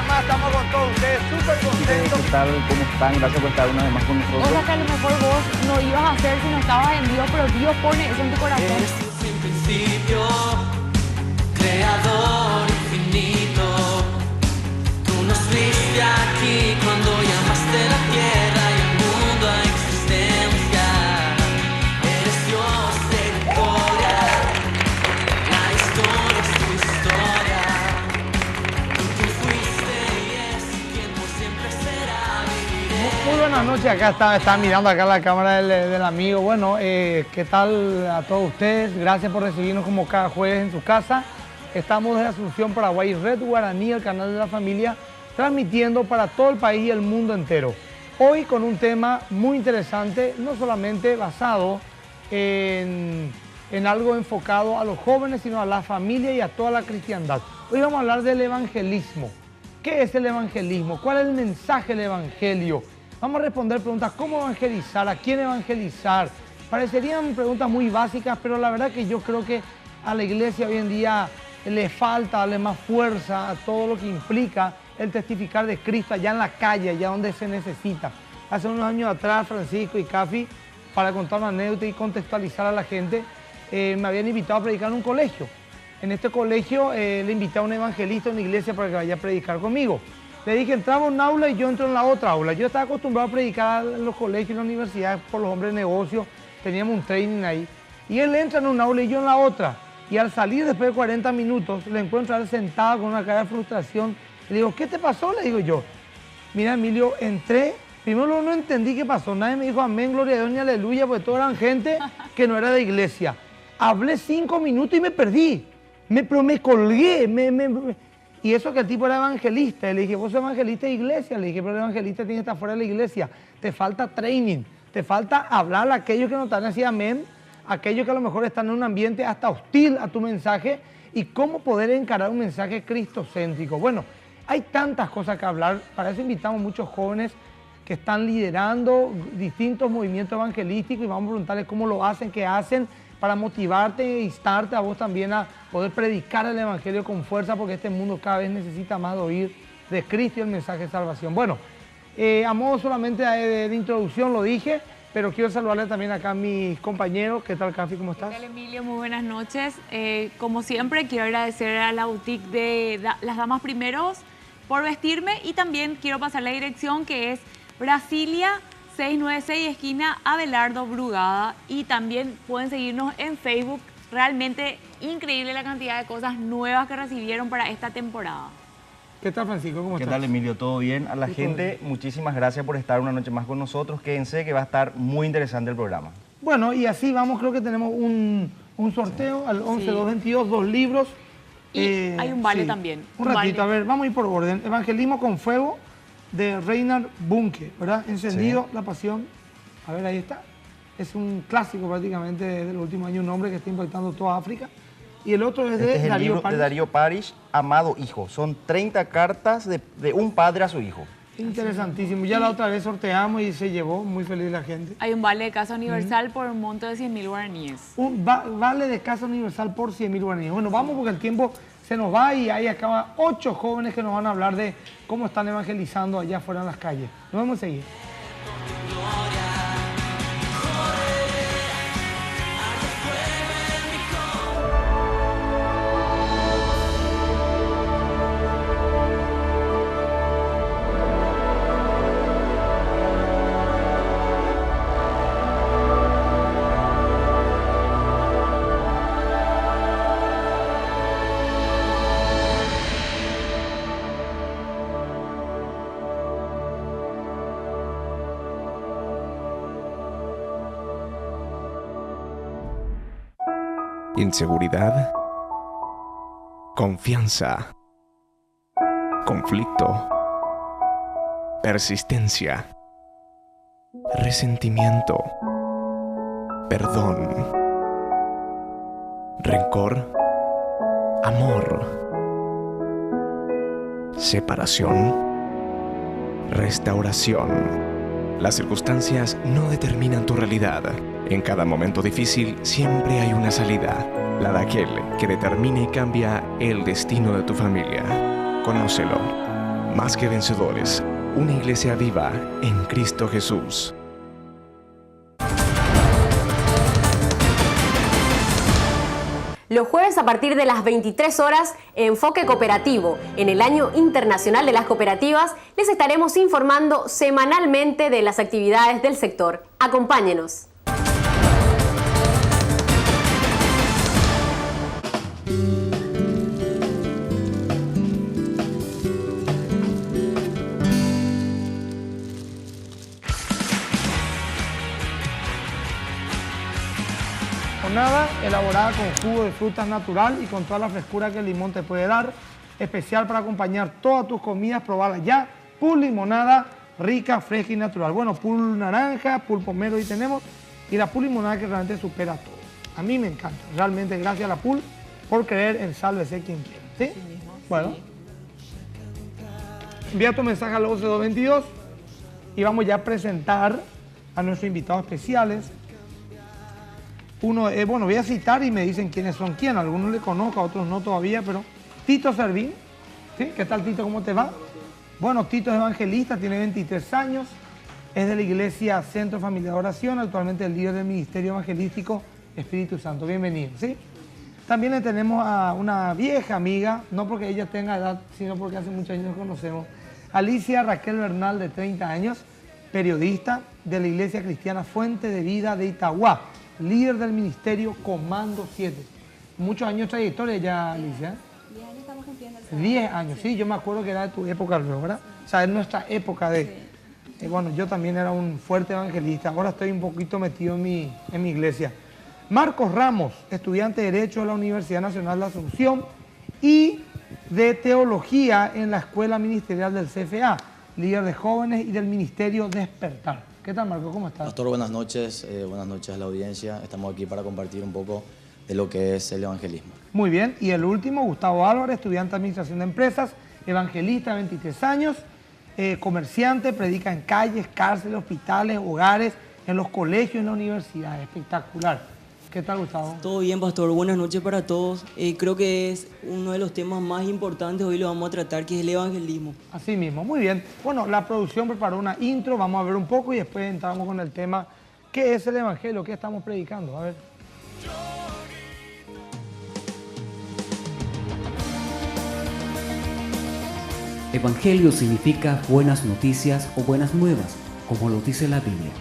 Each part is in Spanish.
más estamos con todos ustedes, súper contentos. ¿Qué tal? ¿Cómo están? Gracias por estar una vez más con nosotros. Cosas que a lo mejor vos no ibas a hacer si no estabas en Dios, pero Dios pone eso en tu corazón. Eres tu sin principio, creador infinito. Tú nos viste aquí cuando llamaste la tierra y el mundo a existencia. Eres Dios de victoria, la historia es tu historia. Tú quien fuiste y es quien por siempre será. Muy buenas noches, acá está mirando acá la cámara del amigo. Bueno, ¿qué tal a todos ustedes? Gracias por recibirnos como cada jueves en su casa. Estamos desde Asunción, Paraguay, Red Guaraní, el canal de la familia, transmitiendo para todo el país y el mundo entero. Hoy con un tema muy interesante, no solamente basado en algo enfocado a los jóvenes, sino a la familia y a toda la cristiandad. Hoy vamos a hablar del evangelismo. ¿Qué es el evangelismo? ¿Cuál es el mensaje del evangelio? Vamos a responder preguntas: ¿cómo evangelizar? ¿A quién evangelizar? Parecerían preguntas muy básicas, pero la verdad que yo creo que a la iglesia hoy en día le falta darle más fuerza a todo lo que implica el testificar de Cristo allá en la calle, allá donde se necesita. Hace unos años atrás, Francisco y Cafi, para contar una anécdota y contextualizar a la gente, me habían invitado a predicar en un colegio. En este colegio le invité a un evangelista a una iglesia para que vaya a predicar conmigo. Le dije, entraba en un aula y yo entro en la otra aula. Yo estaba acostumbrado a predicar en los colegios y en las universidades por los hombres de negocios. Teníamos un training ahí. Y él entra en una aula y yo en la otra. Y al salir después de 40 minutos, le encuentro a él sentado con una cara de frustración. Le digo, ¿qué te pasó? Le digo yo. Mira, Emilio, entré. Primero no entendí qué pasó. Nadie me dijo amén, gloria a Dios, ni aleluya, porque todos eran gente que no era de iglesia. Hablé 5 minutos y me perdí. Pero me colgué. Y eso que el tipo era evangelista. Le dije, vos sos evangelista de iglesia. Le dije, pero el evangelista tiene que estar fuera de la iglesia. Te falta training. Te falta hablar a aquellos que no están así amén. Aquellos que a lo mejor están en un ambiente hasta hostil a tu mensaje. Y cómo poder encarar un mensaje cristocéntrico. Bueno, hay tantas cosas que hablar. Para eso invitamos muchos jóvenes que están liderando distintos movimientos evangelísticos. Y vamos a preguntarles cómo lo hacen, qué hacen, para motivarte e instarte a vos también a poder predicar el evangelio con fuerza, porque este mundo cada vez necesita más de oír de Cristo y el mensaje de salvación. Bueno, a modo solamente de introducción lo dije, pero quiero saludarle también acá a mis compañeros. ¿Qué tal, Cafi? ¿Cómo estás? ¿Qué tal, Emilio? Muy buenas noches. Como siempre, quiero agradecer a la boutique de Las Damas Primeros por vestirme, y también quiero pasar la dirección, que es Brasilia 696, esquina Abelardo Brugada, y también pueden seguirnos en Facebook. Realmente increíble la cantidad de cosas nuevas que recibieron para esta temporada. ¿Qué tal, Francisco? ¿Cómo estás? ¿Qué tal, Emilio? ¿Todo bien? A la gente, muchísimas gracias por estar una noche más con nosotros. Quédense que va a estar muy interesante el programa. Bueno, y así vamos, creo que tenemos un sorteo al 11-222, 2 libros. Y hay un vale también. Un ratito, a ver, vamos a ir por orden. Evangelismo con fuego, de Reinhard Bunke, ¿verdad? Encendido, la pasión. A ver, ahí está. Es un clásico prácticamente del último año, un hombre que está impactando toda África. Y el otro es de Este es el Darío libro Parish. de Darío Parish, Amado Hijo. Son 30 cartas de un padre a su hijo. Interesantísimo. Ya la otra vez sorteamos y se llevó, muy feliz la gente. Hay un vale de Casa Universal por un monto de 100.000 guaraníes. Un vale de Casa Universal por 100.000 guaraníes. Bueno, vamos porque el tiempo se nos va y ahí acaban 8 jóvenes que nos van a hablar de cómo están evangelizando allá afuera en las calles. Nos vemos enseguida. Inseguridad, confianza, conflicto, persistencia, resentimiento, perdón, rencor, amor, separación, restauración. Las circunstancias no determinan tu realidad. En cada momento difícil siempre hay una salida, la de aquel que determina y cambia el destino de tu familia. Conócelo. Más que vencedores, una iglesia viva en Cristo Jesús. Los jueves a partir de las 23 horas, Enfoque Cooperativo. En el Año Internacional de las Cooperativas, les estaremos informando semanalmente de las actividades del sector. Acompáñenos. Limonada elaborada con jugo de frutas natural y con toda la frescura que el limón te puede dar. Especial para acompañar todas tus comidas, probarla ya. Pool limonada rica, fresca y natural. Bueno, pool naranja, pool pomelo y tenemos. Y la pool limonada que realmente supera todo. A mí me encanta. Realmente gracias a la pool por creer en Sálvese quien quiera. ¿Sí? Bueno. Envía tu mensaje al 11222 y vamos ya a presentar a nuestros invitados especiales. Uno, bueno, voy a citar y me dicen quiénes son quién. Algunos le conozco, a otros no todavía, pero Tito Servín. ¿Sí? ¿Qué tal, Tito? ¿Cómo te va? Bueno, Tito es evangelista, tiene 23 años, es de la iglesia Centro Familiar de Oración, actualmente el líder del Ministerio Evangelístico Espíritu Santo. Bienvenido, ¿sí? También le tenemos a una vieja amiga, no porque ella tenga edad, sino porque hace muchos años nos conocemos. Alicia Raquel Bernal, de 30 años, periodista de la iglesia cristiana Fuente de Vida de Itagua, líder del ministerio Comando 7. Muchos años de trayectoria ya, Alicia. 10 años estamos cumpliendo. 10 años, sí, yo me acuerdo que era de tu época, ¿verdad? O sea, es nuestra época de... bueno, yo también era un fuerte evangelista, ahora estoy un poquito metido en mi iglesia. Marcos Ramos, estudiante de Derecho de la Universidad Nacional de Asunción y de Teología en la Escuela Ministerial del CFA, líder de jóvenes y del Ministerio Despertar. ¿Qué tal, Marco? ¿Cómo estás? Pastor, buenas noches a la audiencia. Estamos aquí para compartir un poco de lo que es el evangelismo. Muy bien. Y el último, Gustavo Álvarez, estudiante de Administración de Empresas, evangelista, 23 años, comerciante, predica en calles, cárceles, hospitales, hogares, en los colegios y en la universidad. Espectacular. ¿Qué tal, Gustavo? Todo bien, Pastor. Buenas noches para todos. Creo que es uno de los temas más importantes, hoy lo vamos a tratar, que es el evangelismo. Así mismo, muy bien. Bueno, la producción preparó una intro, vamos a ver un poco y después entramos con el tema. ¿Qué es el evangelio? ¿Qué estamos predicando? A ver. Evangelio significa buenas noticias o buenas nuevas, como lo dice la Biblia.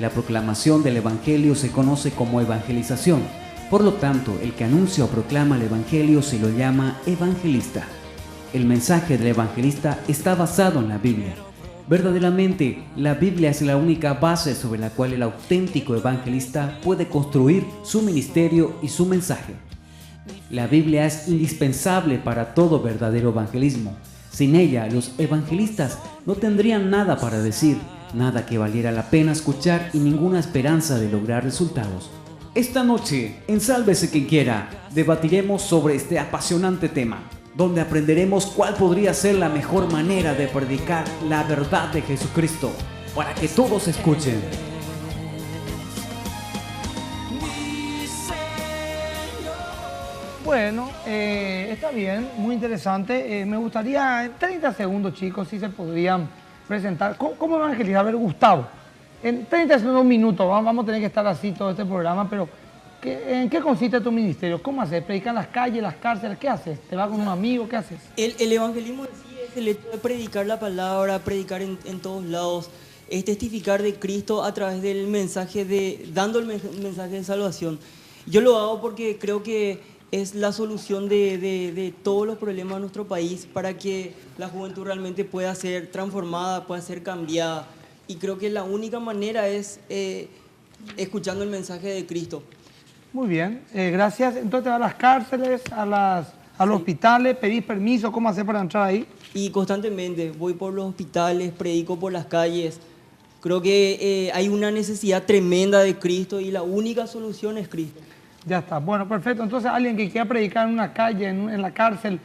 La proclamación del Evangelio se conoce como evangelización. Por lo tanto, el que anuncia o proclama el Evangelio se lo llama evangelista. El mensaje del evangelista está basado en la Biblia. Verdaderamente, la Biblia es la única base sobre la cual el auténtico evangelista puede construir su ministerio y su mensaje. La Biblia es indispensable para todo verdadero evangelismo. Sin ella, los evangelistas no tendrían nada para decir, nada que valiera la pena escuchar y ninguna esperanza de lograr resultados. Esta noche, en Sálvese quien quiera, debatiremos sobre este apasionante tema, donde aprenderemos cuál podría ser la mejor manera de predicar la verdad de Jesucristo, para que todos escuchen. Bueno, está bien, muy interesante. Me gustaría, en 30 segundos, chicos, si se podrían presentar. ¿Cómo evangelizar? A ver, Gustavo, en 30 segundos, un minuto, vamos a tener que estar así todo este programa, pero ¿en qué consiste tu ministerio? ¿Cómo haces? ¿Predicar en las calles, las cárceles? ¿Qué haces? ¿Te vas con un amigo? ¿Qué haces? El evangelismo en sí es el hecho de predicar la palabra, predicar en todos lados, es testificar de Cristo a través del mensaje dando el mensaje de salvación. Yo lo hago porque creo que es la solución de todos los problemas de nuestro país para que la juventud realmente pueda ser transformada, pueda ser cambiada. Y creo que la única manera es escuchando el mensaje de Cristo. Muy bien, gracias. Entonces te vas a las cárceles, a los hospitales, pedís permiso, ¿cómo hacer para entrar ahí? Y constantemente voy por los hospitales, predico por las calles. Creo que hay una necesidad tremenda de Cristo y la única solución es Cristo. Ya está, bueno, perfecto. Entonces alguien que quiera predicar en una calle, en la cárcel,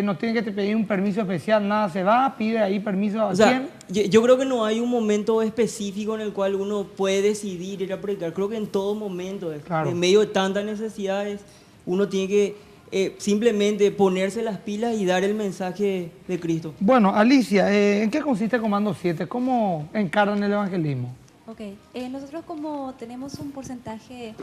no tiene que pedir un permiso especial, nada, se va, pide ahí permiso a quién. Yo creo que no hay un momento específico en el cual uno puede decidir ir a predicar. Creo que en todo momento, claro, en medio de tantas necesidades, uno tiene que simplemente ponerse las pilas y dar el mensaje de Cristo. Bueno, Alicia, ¿en qué consiste Comando 7? ¿Cómo encarnan el evangelismo? Ok, nosotros como tenemos un porcentaje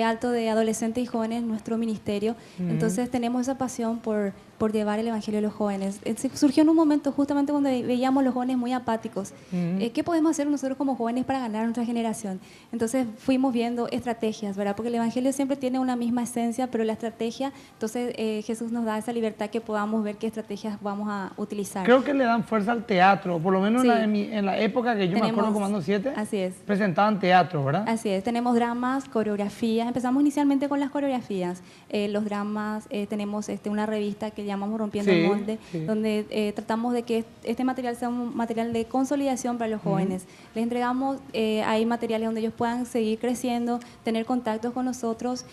alto de adolescentes y jóvenes en nuestro ministerio, entonces tenemos esa pasión por llevar el evangelio a los jóvenes. Surgió en un momento justamente cuando veíamos a los jóvenes muy apáticos. ¿Qué podemos hacer nosotros como jóvenes para ganar a nuestra generación? Entonces fuimos viendo estrategias, ¿verdad? Porque el evangelio siempre tiene una misma esencia, pero la estrategia, entonces Jesús nos da esa libertad que podamos ver qué estrategias vamos a utilizar. Creo que le dan fuerza al teatro, por lo menos Sí. en la época que yo me acuerdo de Comando 7. Así es. Presentaban teatro, ¿verdad? Así es, tenemos dramas, coreografías, empezamos inicialmente con las coreografías, los dramas, tenemos una revista que llamamos Rompiendo el Molde, donde tratamos de que este material sea un material de consolidación para los jóvenes. Les entregamos ahí materiales donde ellos puedan seguir creciendo, tener contactos con nosotros.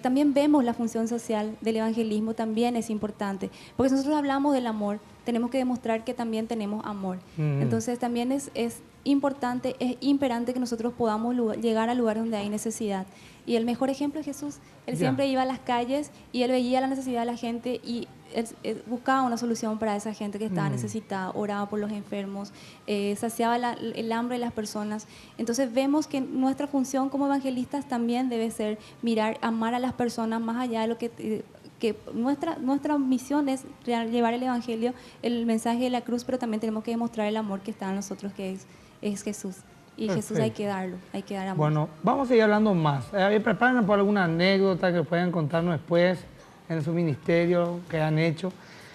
También vemos la función social del evangelismo, también es importante, porque si nosotros hablamos del amor, tenemos que demostrar que también tenemos amor. Entonces también es importante, es imperante que nosotros podamos llegar a lugares donde hay necesidad. Y el mejor ejemplo es Jesús. Él siempre iba a las calles y él veía la necesidad de la gente y él buscaba una solución para esa gente que estaba necesitada, oraba por los enfermos, saciaba el hambre de las personas. Entonces vemos que nuestra función como evangelistas también debe ser mirar, amar a las personas más allá de lo que nuestra misión es llevar el evangelio, el mensaje de la cruz, pero también tenemos que demostrar el amor que está en nosotros, que es Jesús. Y Perfecto. Jesús hay que darlo, hay que dar amor. Bueno, vamos a seguir hablando más. Prepárense por alguna anécdota que puedan contarnos después en su ministerio, que han hecho.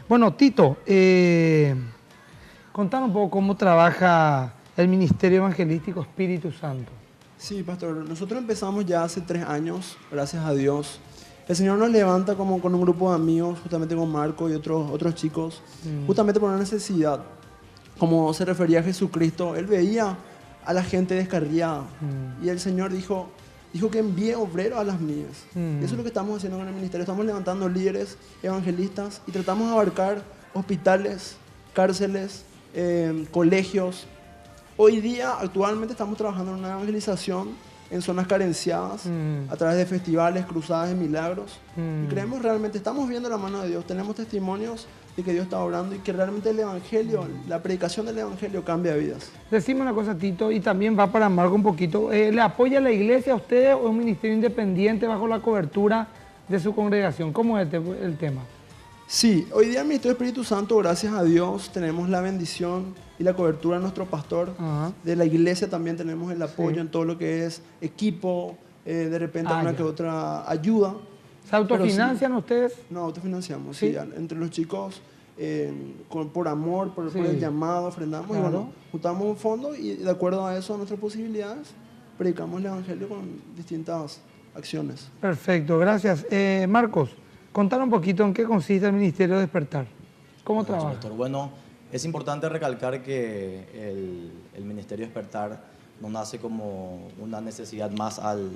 Bueno, Tito, contanos un poco cómo trabaja el Ministerio Evangelístico Espíritu Santo. Sí, pastor, nosotros empezamos ya hace 3 años, gracias a Dios. El Señor nos levanta como con un grupo de amigos, justamente con Marco y otros chicos, justamente por una necesidad. Como se refería a Jesucristo, Él veía a la gente descarriada y el Señor dijo que envíe obreros a las mías. Eso es lo que estamos haciendo con el ministerio. Estamos levantando líderes, evangelistas y tratamos de abarcar hospitales, cárceles, colegios. Hoy día, actualmente, estamos trabajando en una evangelización en zonas carenciadas, a través de festivales, cruzadas de milagros. Y creemos realmente, estamos viendo la mano de Dios, tenemos testimonios de que Dios está obrando y que realmente el Evangelio, la predicación del Evangelio cambia vidas. Decime una cosa, Tito, y también va para Marco un poquito. ¿Le apoya la iglesia a ustedes o es un ministerio independiente bajo la cobertura de su congregación? ¿Cómo es el tema? Sí, hoy día el Ministerio del Espíritu Santo, gracias a Dios, tenemos la bendición y la cobertura de nuestro pastor. De la iglesia también tenemos el apoyo en todo lo que es equipo, de repente una que otra ayuda. ¿Se autofinancian ustedes? No, autofinanciamos, sí. Entre los chicos, por amor, por el llamado, ofrendamos y bueno, juntamos un fondo y de acuerdo a eso, a nuestras posibilidades, predicamos el Evangelio con distintas acciones. Perfecto, gracias. Marcos, contar un poquito en qué consiste el Ministerio Despertar. ¿Cómo trabaja? Doctor. Bueno, es importante recalcar que el Ministerio Despertar no nace como una necesidad más al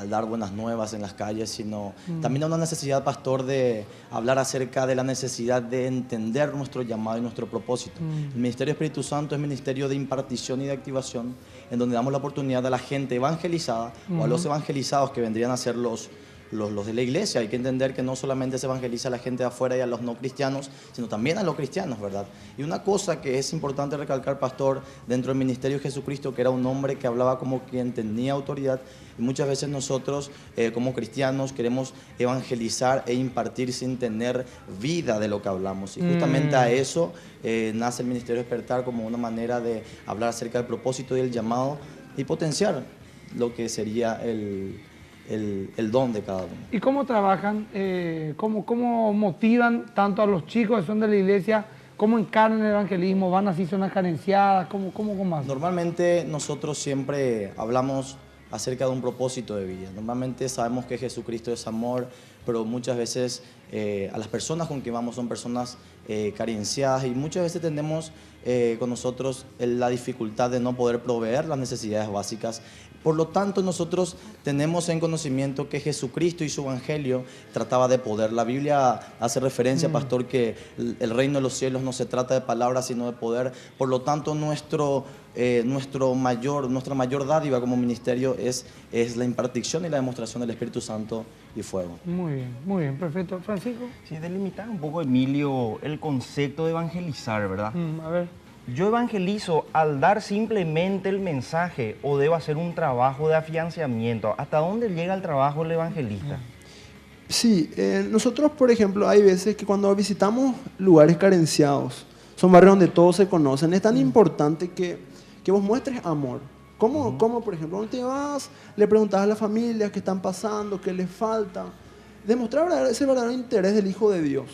dar buenas nuevas en las calles, sino también una necesidad, pastor, de hablar acerca de la necesidad de entender nuestro llamado y nuestro propósito. El Ministerio Espíritu Santo es ministerio de impartición y de activación, en donde damos la oportunidad a la gente evangelizada o a los evangelizados que vendrían a ser los de la iglesia. Hay que entender que no solamente se evangeliza a la gente de afuera y a los no cristianos, sino también a los cristianos, ¿verdad? Y una cosa que es importante recalcar, pastor, dentro del ministerio de Jesucristo, que era un hombre que hablaba como quien tenía autoridad, y muchas veces nosotros como cristianos queremos evangelizar e impartir sin tener vida de lo que hablamos. Y justamente a eso nace el Ministerio Despertar, como una manera de hablar acerca del propósito y el llamado y potenciar lo que sería el don de cada uno. ¿Y cómo trabajan? ¿Cómo motivan tanto a los chicos que son de la iglesia? ¿Cómo encarnan el evangelismo? ¿Van así zonas carenciadas? ¿Cómo más? Normalmente nosotros siempre hablamos acerca de un propósito de vida. Normalmente sabemos que Jesucristo es amor, pero muchas veces a las personas con que vamos son personas carenciadas y muchas veces tendemos con nosotros la dificultad de no poder proveer las necesidades básicas. Por lo tanto, nosotros tenemos en conocimiento que Jesucristo y su Evangelio trataba de poder. La Biblia hace referencia, pastor, que el reino de los cielos no se trata de palabras, sino de poder. Por lo tanto, nuestra mayor dádiva como ministerio es la impartición y la demostración del Espíritu Santo y fuego. Muy bien, perfecto. Francisco. Sí, delimitar un poco, Emilio, el concepto de evangelizar, ¿verdad? A ver. ¿Yo evangelizo al dar simplemente el mensaje o debo hacer un trabajo de afianzamiento? ¿Hasta dónde llega el trabajo del evangelista? Sí, nosotros, por ejemplo, hay veces que cuando visitamos lugares carenciados, son barrios donde todos se conocen, es tan importante que vos muestres amor. ¿Cómo, por ejemplo, dónde te vas? Le preguntas a las familias qué están pasando, qué les falta. Demostrar ese verdadero interés del Hijo de Dios.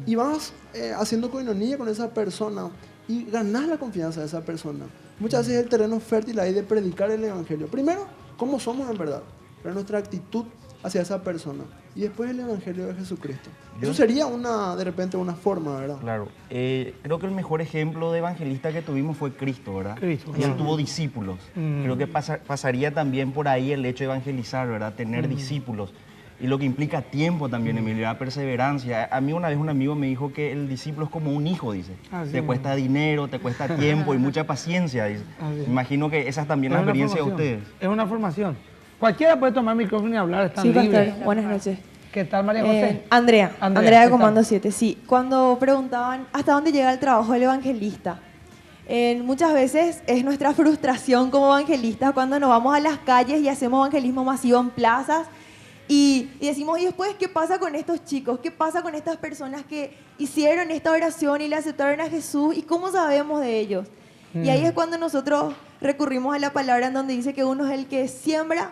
Y vas haciendo coinonía con esa persona y ganás la confianza de esa persona. Muchas veces es el terreno fértil ahí de predicar el Evangelio. Primero, cómo somos en verdad, pero nuestra actitud hacia esa persona. Y después el Evangelio de Jesucristo. Eso sería de repente una forma, ¿verdad? Claro. Creo que el mejor ejemplo de evangelista que tuvimos fue Cristo, ¿verdad? Cristo. Y él tuvo discípulos. Creo que pasaría también por ahí el hecho de evangelizar, ¿verdad? Tener discípulos. Y lo que implica tiempo también, Emilio, la perseverancia. A mí una vez un amigo me dijo que el discípulo es como un hijo, dice. Te cuesta dinero, te cuesta tiempo y mucha paciencia, dice. Imagino que esa es también la experiencia de ustedes. Es una formación. Cualquiera puede tomar micrófono y hablar, están libres. Pastor, buenas noches. ¿Qué tal, María José? Andrea de Comando 7. Sí, cuando preguntaban hasta dónde llega el trabajo del evangelista, muchas veces es nuestra frustración como evangelistas cuando nos vamos a las calles y hacemos evangelismo masivo en plazas y decimos, ¿y después qué pasa con estos chicos? ¿Qué pasa con estas personas que hicieron esta oración y le aceptaron a Jesús? ¿Y cómo sabemos de ellos? Y ahí es cuando nosotros recurrimos a la palabra en donde dice que uno es el que siembra,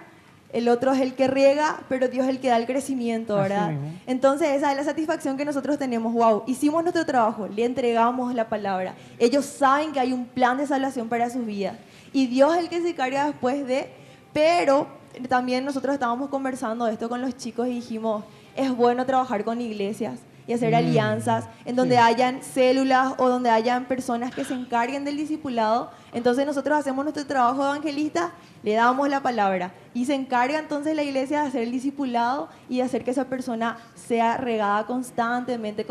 el otro es el que riega, pero Dios es el que da el crecimiento, ¿verdad? Entonces esa es la satisfacción que nosotros tenemos. Wow, hicimos nuestro trabajo, le entregamos la palabra. Ellos saben que hay un plan de salvación para sus vidas. Y Dios es el que se carga después de... Pero también nosotros estábamos conversando de esto con los chicos y dijimos, es bueno trabajar con iglesias y hacer alianzas en donde hayan células o donde hayan personas que se encarguen del discipulado. Entonces nosotros hacemos nuestro trabajo de evangelista, le damos la palabra y se encarga entonces la iglesia de hacer el discipulado y de hacer que esa persona sea regada constantemente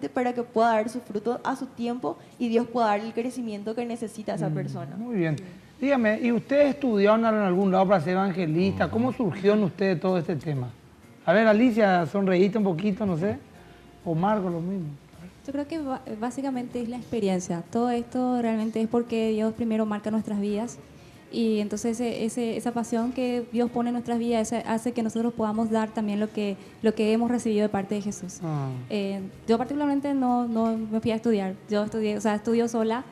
para que pueda dar su fruto a su tiempo y Dios pueda dar el crecimiento que necesita esa persona. Muy bien. Dígame, ¿y ustedes estudiaron en algún lado para ser evangelista? ¿Cómo surgió en ustedes todo este tema? A ver, Alicia, sonreíste un poquito, no sé. O Marco, lo mismo. Yo creo que básicamente es la experiencia. Todo esto realmente es porque Dios primero marca nuestras vidas y entonces esa pasión que Dios pone en nuestras vidas hace que nosotros podamos dar también lo que hemos recibido de parte de Jesús. Yo particularmente no me fui a estudiar. Yo estudio sola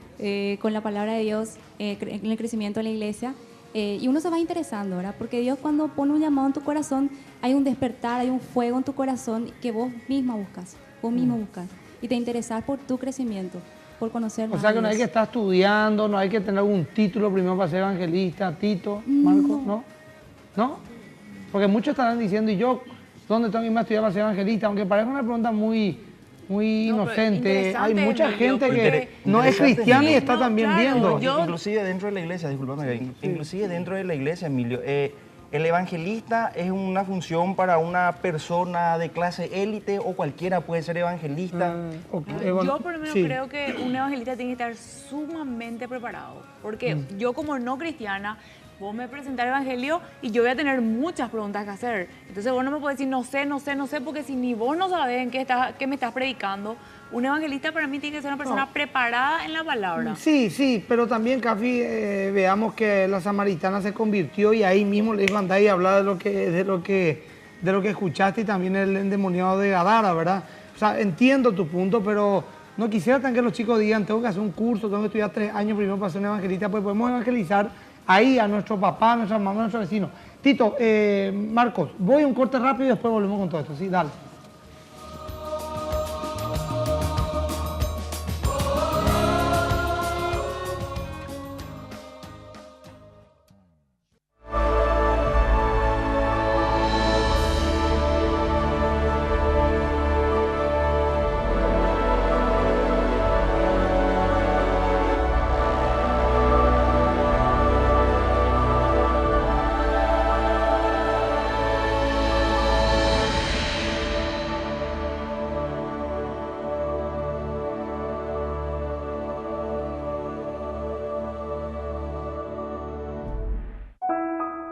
con la palabra de Dios en el crecimiento de la iglesia. Y uno se va interesando, ¿verdad? Porque Dios cuando pone un llamado en tu corazón, hay un despertar, hay un fuego en tu corazón que vos misma buscas, y te interesas por tu crecimiento, por conocer más. O sea que no hay que estar estudiando, no hay que tener algún título primero para ser evangelista, Tito, Marco, ¿no? ¿No? Porque muchos estarán diciendo, ¿y yo dónde tengo que irme a estudiar para ser evangelista? Aunque parece una pregunta muy inocente. Hay mucha gente que no es cristiana y está también viendo. Inclusive dentro de la iglesia, disculpame, inclusive dentro de la iglesia, Emilio, el evangelista es una función para una persona de clase élite o cualquiera puede ser evangelista. Yo por lo menos creo que un evangelista tiene que estar sumamente preparado, porque yo como no cristiana, vos me presentás el evangelio y yo voy a tener muchas preguntas que hacer. Entonces vos no me podés decir no sé, porque si ni vos no sabés en qué me estás predicando, un evangelista para mí tiene que ser una persona preparada en la palabra. Sí, pero también, Cafi, veamos que la samaritana se convirtió y ahí mismo le dijo andá y hablar de lo que escuchaste y también el endemoniado de Gadara, ¿verdad? O sea, entiendo tu punto, pero no quisiera tan que los chicos digan tengo que hacer un curso, tengo que estudiar 3 años primero para ser un evangelista, pues podemos evangelizar ahí a nuestro papá, a nuestra mamá, a nuestro vecino. Tito, Marcos, voy a un corte rápido y después volvemos con todo esto. Sí, dale.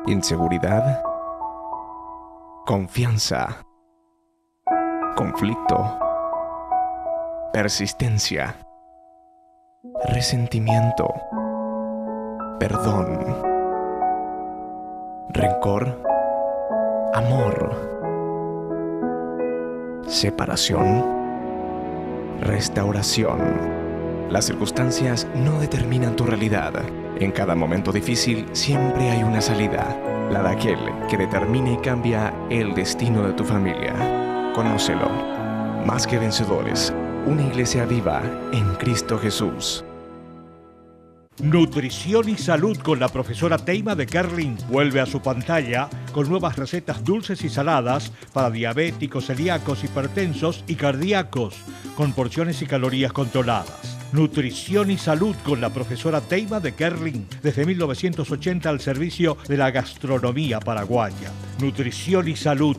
inseguridad, confianza, conflicto, persistencia, resentimiento, perdón, rencor, amor, separación, restauración. Las circunstancias no determinan tu realidad. En cada momento difícil siempre hay una salida, la de aquel que determina y cambia el destino de tu familia. Conócelo. Más que vencedores, una iglesia viva en Cristo Jesús. Nutrición y salud con la profesora Teima de Kerlin vuelve a su pantalla con nuevas recetas dulces y saladas para diabéticos, celíacos, hipertensos y cardíacos, con porciones y calorías controladas. Nutrición y salud con la profesora Teima de Kerlin, desde 1980 al servicio de la gastronomía paraguaya. Nutrición y salud,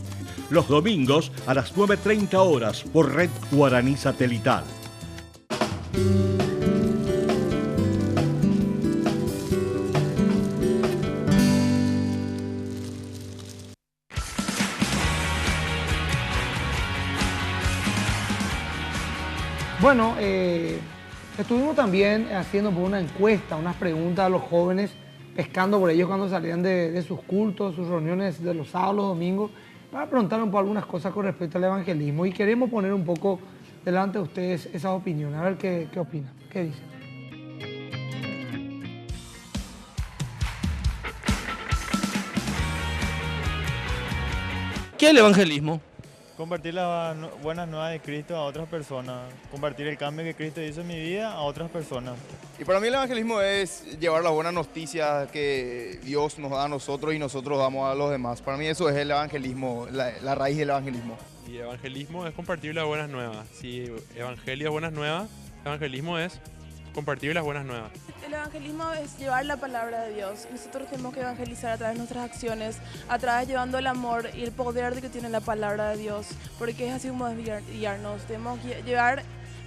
los domingos a las 9:30 horas por Red Guaraní Satelital. Bueno, estuvimos también haciendo por una encuesta, unas preguntas a los jóvenes, pescando por ellos cuando salían de sus cultos, sus reuniones de los sábados, los domingos, para preguntar un poco algunas cosas con respecto al evangelismo. Y queremos poner un poco delante de ustedes esas opiniones, a ver qué opinan, qué dicen. ¿Qué es el evangelismo? Compartir las buenas nuevas de Cristo a otras personas, compartir el cambio que Cristo hizo en mi vida a otras personas. Y para mí el evangelismo es llevar las buenas noticias que Dios nos da a nosotros y nosotros damos a los demás. Para mí eso es el evangelismo, la raíz del evangelismo. Y evangelismo es compartir las buenas nuevas. Si evangelio es buenas nuevas, evangelismo es compartir las buenas nuevas. El evangelismo es llevar la palabra de Dios. Nosotros tenemos que evangelizar a través de nuestras acciones, a través llevando el amor y el poder que tiene la palabra de Dios, porque es así como guiarnos. Tenemos que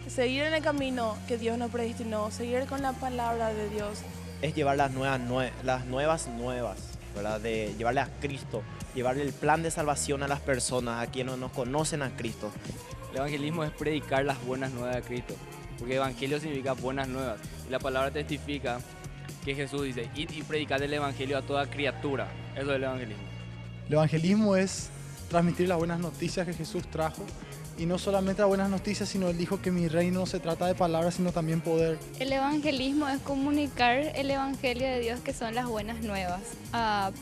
seguir en el camino que Dios nos predestinó, seguir con la palabra de Dios. Es llevar las nuevas, ¿verdad? De llevarle a Cristo, llevarle el plan de salvación a las personas, a quienes no conocen a Cristo. El evangelismo es predicar las buenas nuevas de Cristo, porque evangelio significa buenas nuevas. Y la palabra testifica que Jesús dice, id y predicad el evangelio a toda criatura. Eso es el evangelismo. El evangelismo es transmitir las buenas noticias que Jesús trajo. Y no solamente las buenas noticias, sino Él dijo que mi reino no se trata de palabras, sino también poder. El evangelismo es comunicar el evangelio de Dios, que son las buenas nuevas,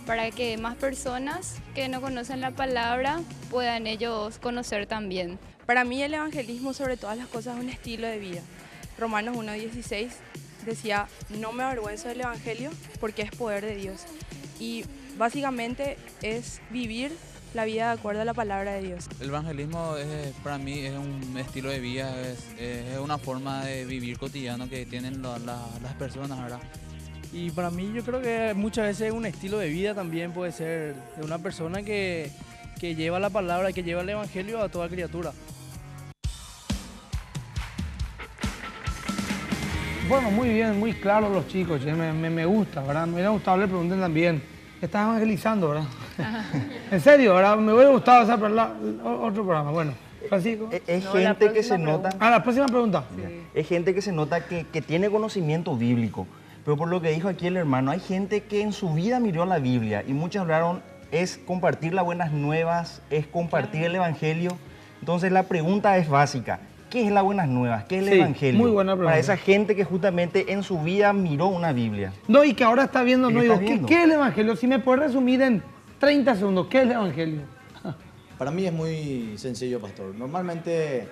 para que más personas que no conocen la palabra puedan ellos conocer también. Para mí el evangelismo sobre todas las cosas es un estilo de vida. Romanos 1:16 decía, no me avergüenzo del evangelio porque es poder de Dios. Y básicamente es vivir la vida de acuerdo a la palabra de Dios. El evangelismo para mí es un estilo de vida, es una forma de vivir cotidiano que tienen las personas, ¿verdad? Y para mí yo creo que muchas veces un estilo de vida también puede ser de una persona que lleva la palabra, que lleva el evangelio a toda criatura. Bueno, muy bien, muy claro los chicos, me gusta, ¿verdad? Me hubiera gustado, le pregunten también, estás evangelizando, ¿verdad? En serio, ¿verdad? Me hubiera gustado hacer otro programa. Bueno, Francisco. Es gente que se nota... La próxima pregunta. Sí. Es gente que se nota que tiene conocimiento bíblico, pero por lo que dijo aquí el hermano, hay gente que en su vida miró la Biblia y muchos hablaron, es compartir las buenas nuevas, es compartir el evangelio. Entonces la pregunta es básica. ¿Qué es las buenas nuevas? ¿Qué es el evangelio? Muy buena pregunta. Para esa gente que justamente en su vida miró una Biblia. No, y que ahora está viendo, no digo, ¿qué es el evangelio? Si me puedes resumir en 30 segundos, ¿qué es el evangelio? Para mí es muy sencillo, pastor. Normalmente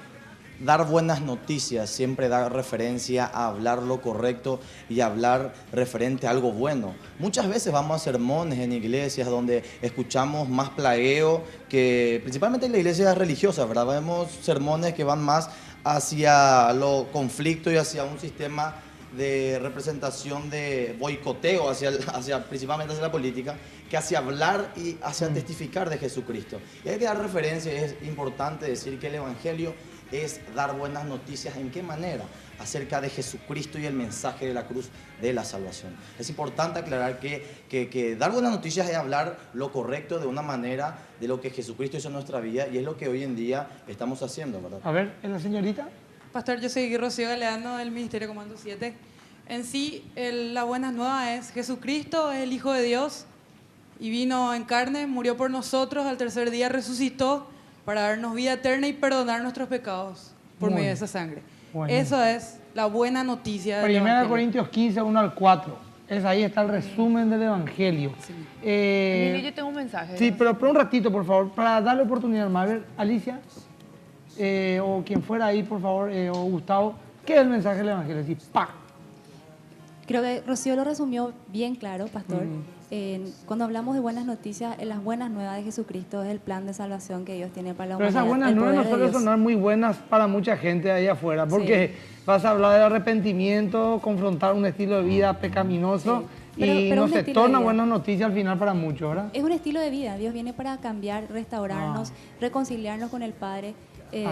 dar buenas noticias siempre da referencia a hablar lo correcto y hablar referente a algo bueno. Muchas veces vamos a sermones en iglesias donde escuchamos más plagueo que, principalmente en las iglesias religiosas, ¿verdad? Vemos sermones que van más hacia lo conflicto y hacia un sistema de representación de boicoteo principalmente hacia la política, que hacia hablar y hacia testificar de Jesucristo. Y hay que dar referencia, es importante decir que el evangelio es dar buenas noticias. ¿En qué manera? Acerca de Jesucristo y el mensaje de la cruz de la salvación. Es importante aclarar que dar buenas noticias es hablar lo correcto de una manera de lo que Jesucristo hizo en nuestra vida, y es lo que hoy en día estamos haciendo, ¿verdad? A ver, ¿es la señorita? Pastor, yo soy Rocío Galeano del Ministerio Comando 7. En sí, la buena nueva es Jesucristo es el Hijo de Dios y vino en carne, murió por nosotros, al tercer día resucitó para darnos vida eterna y perdonar nuestros pecados por medio de esa sangre. Bueno. Eso es la buena noticia del Primera Evangelio. Corintios 15, 1 al 4. Ahí está el resumen del Evangelio. Sí. Emilio, yo tengo un mensaje. Sí, pero un ratito, por favor, para darle oportunidad a ver, Alicia, o quien fuera ahí, por favor, o Gustavo, ¿qué es el mensaje del Evangelio? Así, ¡pa! Creo que Rocío lo resumió bien claro, Pastor. Cuando hablamos de buenas noticias, las buenas nuevas de Jesucristo es el plan de salvación que Dios tiene para la Pero humanidad. esas buenas nuevas no suelen sonar muy buenas para mucha gente ahí afuera, porque vas a hablar del arrepentimiento, confrontar un estilo de vida pecaminoso, pero no se torna buena noticia al final para muchos, ¿verdad? Es un estilo de vida. Dios viene para cambiar, restaurarnos, reconciliarnos con el Padre.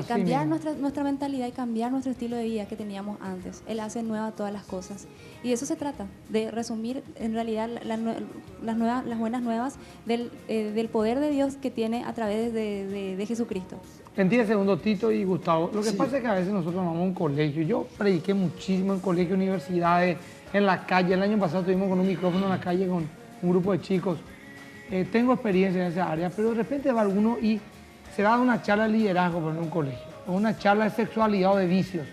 Cambiar nuestra mentalidad y cambiar nuestro estilo de vida que teníamos antes. Él hace nueva todas las cosas. Y de eso se trata, de resumir en realidad las buenas nuevas del poder de Dios que tiene a través de Jesucristo. Entiende, segundo, Tito y Gustavo. Lo que pasa es que a veces nosotros vamos a un colegio. Yo prediqué muchísimo en colegios, universidades, en la calle. El año pasado estuvimos con un micrófono en la calle con un grupo de chicos. Tengo experiencia en esa área, pero de repente va alguno y se da una charla de liderazgo en un colegio, o una charla de sexualidad o de vicios,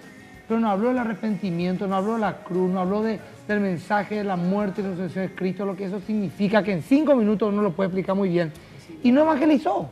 pero no habló del arrepentimiento, no habló de la cruz, no habló del mensaje de la muerte y la resurrección de Cristo, lo que eso significa, que en 5 minutos uno lo puede explicar muy bien. Y no evangelizó.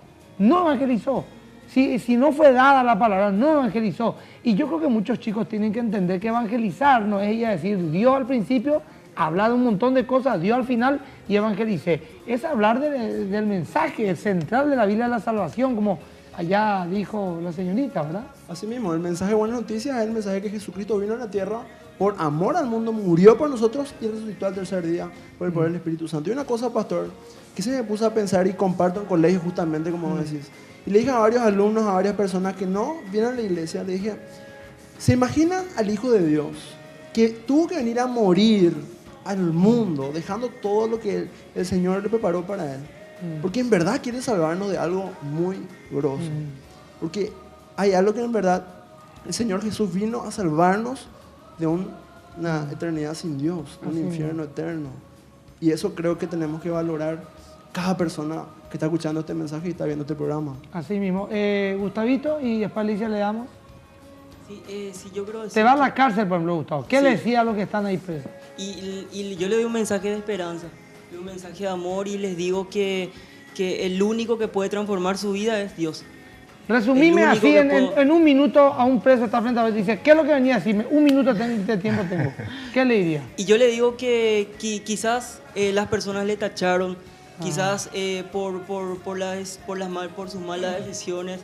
Si no fue dada la palabra, no evangelizó. Y yo creo que muchos chicos tienen que entender que evangelizar no es ella decir Dios al principio, hablar de un montón de cosas, Dios al final y evangelicé. Es hablar del mensaje central de la vida de la salvación, como allá dijo la señorita, ¿verdad? Así mismo, el mensaje de buenas noticias es el mensaje que Jesucristo vino a la tierra por amor al mundo, murió por nosotros y resucitó al tercer día por el poder del Espíritu Santo. Y una cosa, pastor, que se me puso a pensar y comparto en colegio justamente como decís. Y le dije a varios alumnos, a varias personas que no vienen a la iglesia, le dije, ¿se imaginan al Hijo de Dios que tuvo que venir a morir al mundo, dejando todo lo que el Señor le preparó para él? Porque en verdad quiere salvarnos de algo muy grosso. Porque hay algo que en verdad el Señor Jesús vino a salvarnos de una eternidad sin Dios, un infierno eterno. Y eso creo que tenemos que valorar cada persona que está escuchando este mensaje y está viendo este programa. Así mismo. Gustavito, y después Alicia le damos. Sí, yo creo que Te va a la cárcel, por ejemplo, Gustavo. ¿Qué le decía a los que están ahí presos? Y yo le doy un mensaje de esperanza, un mensaje de amor, y les digo que el único que puede transformar su vida es Dios. Resumime así, en un minuto a un preso está frente a ver y dice, ¿qué es lo que venía a decirme? Un minuto de tiempo tengo. ¿Qué le diría? Y yo le digo que quizás las personas le tacharon, quizás por sus malas decisiones,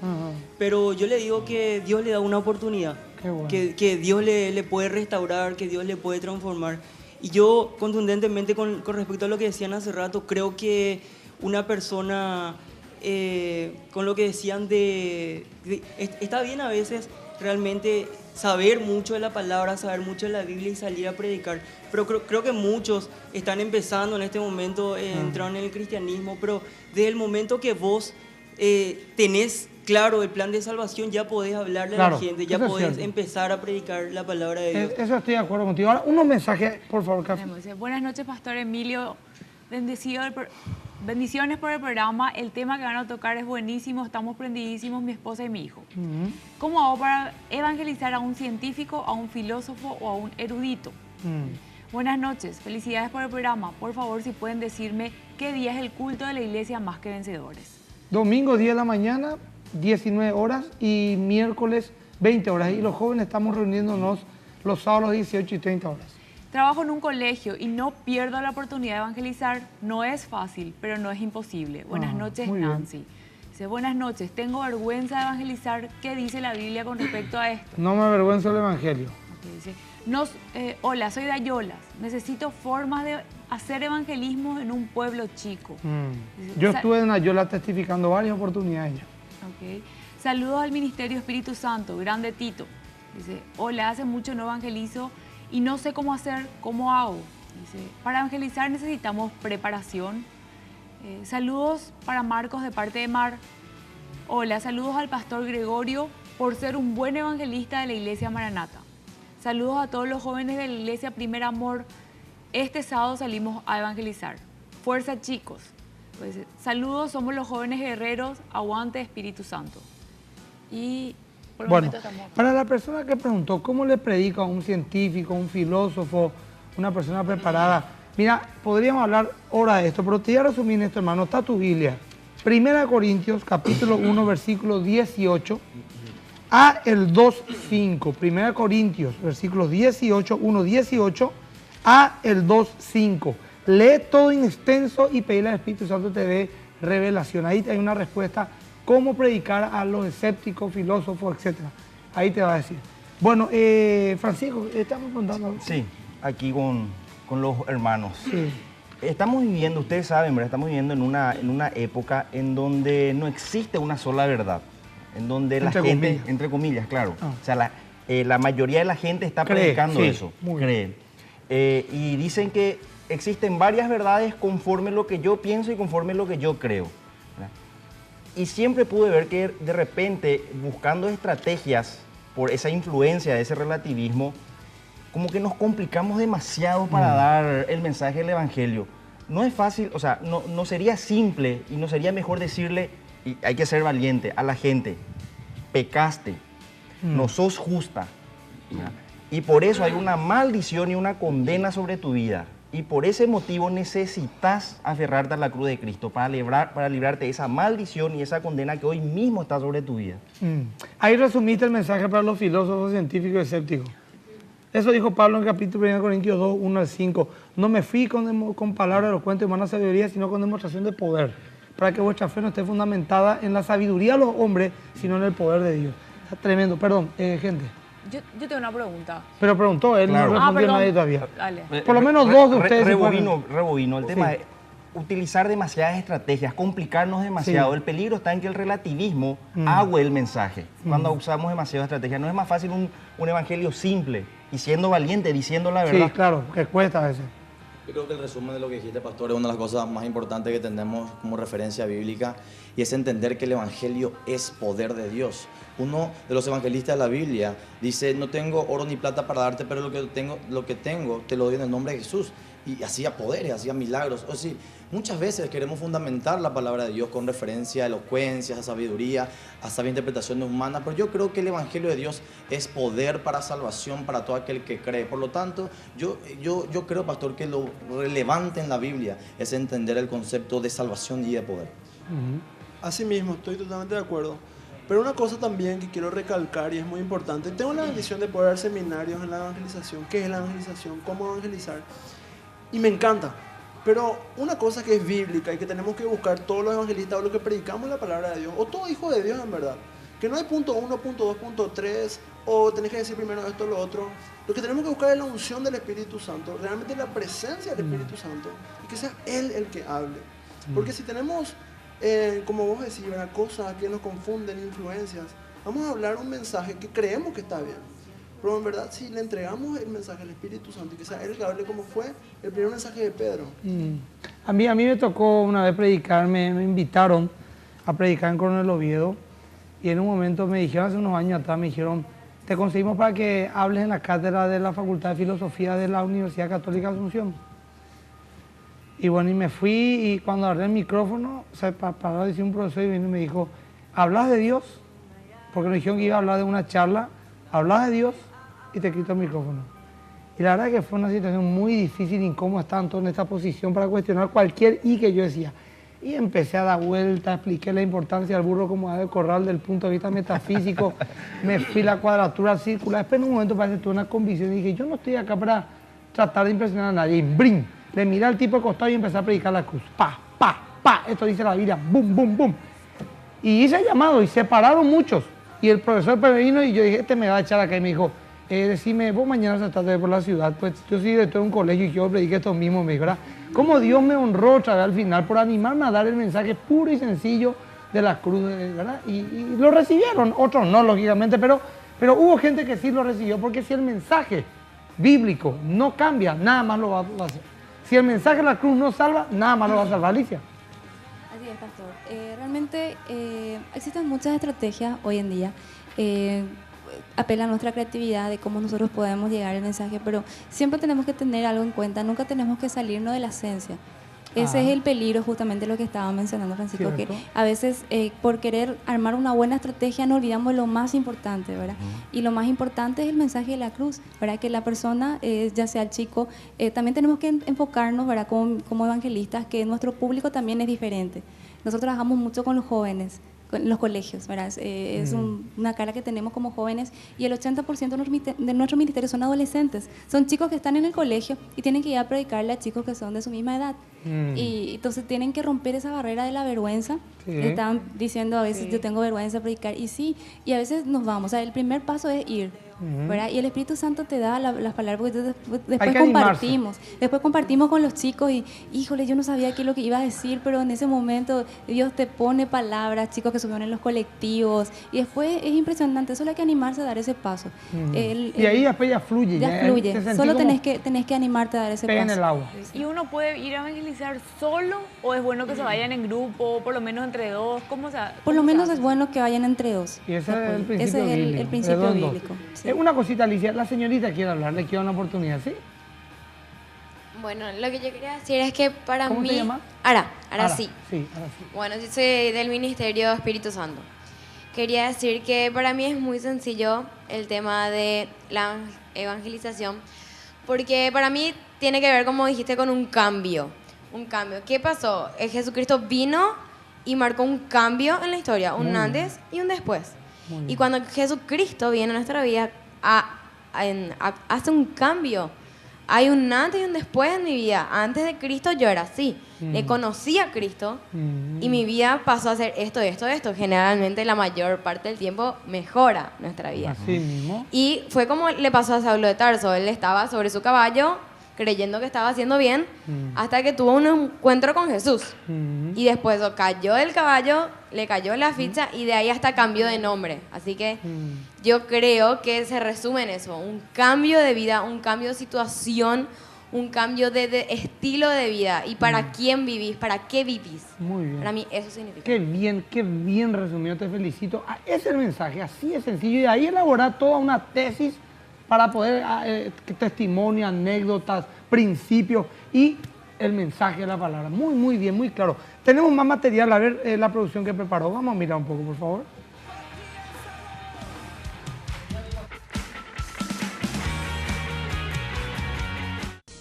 pero yo le digo que Dios le da una oportunidad, bueno. que Dios le puede restaurar, que Dios le puede transformar. Y yo contundentemente con respecto a lo que decían hace rato, creo que una persona, con lo que decían está bien a veces realmente saber mucho de la palabra, saber mucho de la Biblia y salir a predicar, pero creo que muchos están empezando en este momento, entraron en el cristianismo, pero desde el momento que vos tenés claro el plan de salvación, ya podés hablarle a la gente, ya podés empezar a predicar la palabra de Dios. Eso estoy de acuerdo contigo. Ahora, unos mensajes, por favor, Café. Buenas noches, Pastor Emilio. Bendiciones por el programa. El tema que van a tocar es buenísimo. Estamos prendidísimos, mi esposa y mi hijo. ¿Cómo hago para evangelizar a un científico, a un filósofo o a un erudito? Buenas noches. Felicidades por el programa. Por favor, si pueden decirme qué día es el culto de la iglesia Más que Vencedores. Domingo 10 de la mañana, 19 horas, y miércoles 20 horas. Y los jóvenes estamos reuniéndonos los sábados 18 y 30 horas. Trabajo en un colegio y no pierdo la oportunidad de evangelizar. No es fácil, pero no es imposible. Buenas noches, Nancy. Dice, buenas noches. Tengo vergüenza de evangelizar. ¿Qué dice la Biblia con respecto a esto? No me avergüenza el evangelio. Dice, hola, soy de Ayolas. Necesito formas de hacer evangelismo en un pueblo chico. Yo estuve en Ayolas testificando varias oportunidades ya. Saludos al Ministerio Espíritu Santo, grande Tito. Dice, hola, hace mucho no evangelizo y no sé cómo hacer, ¿cómo hago? Dice, para evangelizar necesitamos preparación. Saludos para Marcos de parte de Mar. Hola, saludos al pastor Gregorio por ser un buen evangelista de la Iglesia Maranata. Saludos a todos los jóvenes de la Iglesia Primer Amor. Este sábado salimos a evangelizar. Fuerza, chicos. Pues, saludos, somos los jóvenes guerreros. Aguante, Espíritu Santo. Y por el Bueno, momento estamos... para la persona que preguntó cómo le predica a un científico, un filósofo, una persona preparada, mira, podríamos hablar ahora de esto, pero te voy a resumir esto, hermano. Está tu Biblia. 1 Corintios, capítulo 1, versículo 18 a el 2.5. 1 Corintios, versículos 18, 1, 18 a el 2.5. Lee todo en extenso y pedirle al Espíritu Santo te dé revelación. Ahí hay una respuesta, cómo predicar a los escépticos, filósofos, etc. Ahí te va a decir. Bueno, Francisco, estamos contando algo. Sí, aquí con los hermanos. Sí. Estamos viviendo, ustedes saben, ¿verdad? Estamos viviendo en una época en donde no existe una sola verdad. En donde la gente, entre comillas, claro. O sea, la mayoría de la gente está predicando eso. Cree. Y dicen que existen varias verdades conforme lo que yo pienso y conforme lo que yo creo, ¿verdad? Y siempre pude ver que de repente, buscando estrategias por esa influencia de ese relativismo, como que nos complicamos demasiado para dar el mensaje del Evangelio. No es fácil, o sea, no sería simple y no sería mejor decirle, y hay que ser valiente, a la gente, pecaste, no sos justa, ¿verdad? Y por eso hay una maldición y una condena sobre tu vida. Y por ese motivo necesitas aferrarte a la cruz de Cristo para librarte de esa maldición y esa condena que hoy mismo está sobre tu vida. Ahí resumiste el mensaje para los filósofos, científicos y escépticos. Eso dijo Pablo en capítulo 1 Corintios 2, 1 al 5. No me fui con palabras elocuentes y humana sabiduría, sino con demostración de poder, para que vuestra fe no esté fundamentada en la sabiduría de los hombres, sino en el poder de Dios. Está tremendo. Perdón, gente. Yo tengo una pregunta. Pero preguntó, él no respondió nadie todavía. Dale. Por lo menos dos de ustedes. Rebobino. El tema es utilizar demasiadas estrategias, complicarnos demasiado. Sí. El peligro está en que el relativismo agüe el mensaje. Cuando usamos demasiadas estrategias, no es más fácil un evangelio simple y siendo valiente, diciendo la verdad. Sí, claro, que cuesta a veces. Yo creo que el resumen de lo que dijiste, pastor, es una de las cosas más importantes que tenemos como referencia bíblica, y es entender que el Evangelio es poder de Dios. Uno de los evangelistas de la Biblia dice, no tengo oro ni plata para darte, pero lo que tengo te lo doy en el nombre de Jesús. Y hacía poderes, hacía milagros. O sea, muchas veces queremos fundamentar la palabra de Dios con referencia a elocuencia, a sabiduría, a sabia interpretación humana, pero yo creo que el Evangelio de Dios es poder para salvación para todo aquel que cree. Por lo tanto, yo creo, pastor, que lo relevante en la Biblia es entender el concepto de salvación y de poder. Así mismo, estoy totalmente de acuerdo. Pero una cosa también que quiero recalcar y es muy importante, tengo la bendición de poder dar seminarios en la evangelización. ¿Qué es la evangelización? ¿Cómo evangelizar? Y me encanta. Pero una cosa que es bíblica y que tenemos que buscar todos los evangelistas o los que predicamos la palabra de Dios, o todo hijo de Dios en verdad, que no hay punto 1, punto 2, punto 3, o tenés que decir primero esto o lo otro. Lo que tenemos que buscar es la unción del Espíritu Santo, realmente la presencia del Espíritu Santo, y que sea Él el que hable. Porque si tenemos, como vos decís, cosas que nos confunden, influencias, vamos a hablar un mensaje que creemos que está bien. Pero en verdad, si le entregamos el mensaje al Espíritu Santo y que sea Él que hable, como fue el primer mensaje de Pedro. A mí me tocó una vez predicar, me invitaron a predicar en Coronel Oviedo, y en un momento me dijeron, hace unos años atrás, me dijeron, te conseguimos para que hables en la cátedra de la Facultad de Filosofía de la Universidad Católica de Asunción. Y bueno, y me fui, y cuando agarré el micrófono, o sea, para decir un profesor, y vino y me dijo, ¿hablas de Dios? Porque nos dijeron que iba a hablar de una charla, ¿hablas de Dios? Y te quito el micrófono. Y la verdad que fue una situación muy difícil, incómoda, estaban todos en esta posición para cuestionar cualquier y que yo decía. Y empecé a dar vueltas, expliqué la importancia del burro como ave de corral desde el punto de vista metafísico, me fui la cuadratura circular. Después en un momento parece que tuve una convicción y dije, yo no estoy acá para tratar de impresionar a nadie. Y ¡brin! Le miré al tipo de costado y empecé a predicar la cruz. ¡Pa, pa, pa! Esto dice la Biblia, ¡bum, bum, bum! Y hice el llamado y se pararon muchos. Y el profesor vino y yo dije, este me va a echar acá. Y me dijo, decime, vos mañana se trata de por la ciudad, pues yo soy director de un colegio y yo prediqué esto mismo, me dijo, ¿verdad? Como Dios me honró otra vez al final por animarme a dar el mensaje puro y sencillo de la cruz, ¿verdad? Y lo recibieron, otros no, lógicamente, pero hubo gente que sí lo recibió, porque si el mensaje bíblico no cambia, nada más lo va a hacer. Si el mensaje de la cruz no salva, nada más lo va a salvar, Alicia. Así es, pastor. Realmente existen muchas estrategias hoy en día. Apela a nuestra creatividad de cómo nosotros podemos llegar al mensaje, pero siempre tenemos que tener algo en cuenta, nunca tenemos que salirnos de la esencia. Ese es el peligro, justamente lo que estaba mencionando Francisco, que a veces por querer armar una buena estrategia nos olvidamos de lo más importante, ¿verdad? Y lo más importante es el mensaje de la cruz, ¿verdad? Que la persona, ya sea el chico, también tenemos que enfocarnos, ¿verdad? Como evangelistas, que nuestro público también es diferente. Nosotros trabajamos mucho con los jóvenes, en los colegios, ¿verdad? Es una cara que tenemos como jóvenes, y el 80% de nuestro ministerio son adolescentes, son chicos que están en el colegio y tienen que ir a predicarle a chicos que son de su misma edad. Y entonces tienen que romper esa barrera de la vergüenza. Están diciendo a veces yo tengo vergüenza de predicar, y sí, y a veces nos vamos, o sea, el primer paso es ir, ¿verdad? Y el Espíritu Santo te da las palabras, porque después compartimos con los chicos y, híjole, yo no sabía qué es lo que iba a decir, pero en ese momento Dios te pone palabras, chicos que subieron en los colectivos, y después es impresionante, solo hay que animarse a dar ese paso. Y ahí después ya fluye. Ya fluye, solo tenés que animarte a dar ese paso. En el agua. ¿Y uno puede ir a evangelizar solo, o es bueno que se vayan en grupo, por lo menos entre dos? Por lo menos es bueno que vayan entre dos. Y ese es el principio bíblico. Sí. Una cosita, Alicia, la señorita quiere hablar, le quiero una oportunidad, ¿sí? Bueno, lo que yo quería decir es que para mí... ¿Cómo te llamas? Ara sí. Sí, Ara sí. Bueno, yo soy del Ministerio Espíritu Santo. Quería decir que para mí es muy sencillo el tema de la evangelización, porque para mí tiene que ver, como dijiste, con un cambio. Un cambio. ¿Qué pasó? Jesucristo vino y marcó un cambio en la historia, un antes y un después. Y cuando Jesucristo viene a nuestra vida, hace un cambio. Hay un antes y un después en mi vida. Antes de Cristo yo era así. Le conocí a Cristo y mi vida pasó a ser esto. Generalmente la mayor parte del tiempo mejora nuestra vida. Así mismo. Y fue como le pasó a Saulo de Tarso. Él estaba sobre su caballo, creyendo que estaba haciendo bien, hasta que tuvo un encuentro con Jesús. Y después cayó del caballo, le cayó la ficha, y de ahí hasta cambió de nombre. Así que yo creo que se resume en eso: un cambio de vida, un cambio de situación, un cambio de estilo de vida. Y para quién vivís, para qué vivís. Muy bien. Para mí eso significa. Qué bien resumido, te felicito. Ese es el mensaje, así es sencillo. Y de ahí elaborar toda una tesis para poder, testimonio, anécdotas, principios y el mensaje de la palabra. Muy bien, muy claro. Tenemos más material, a ver la producción que preparó. Vamos a mirar un poco, por favor.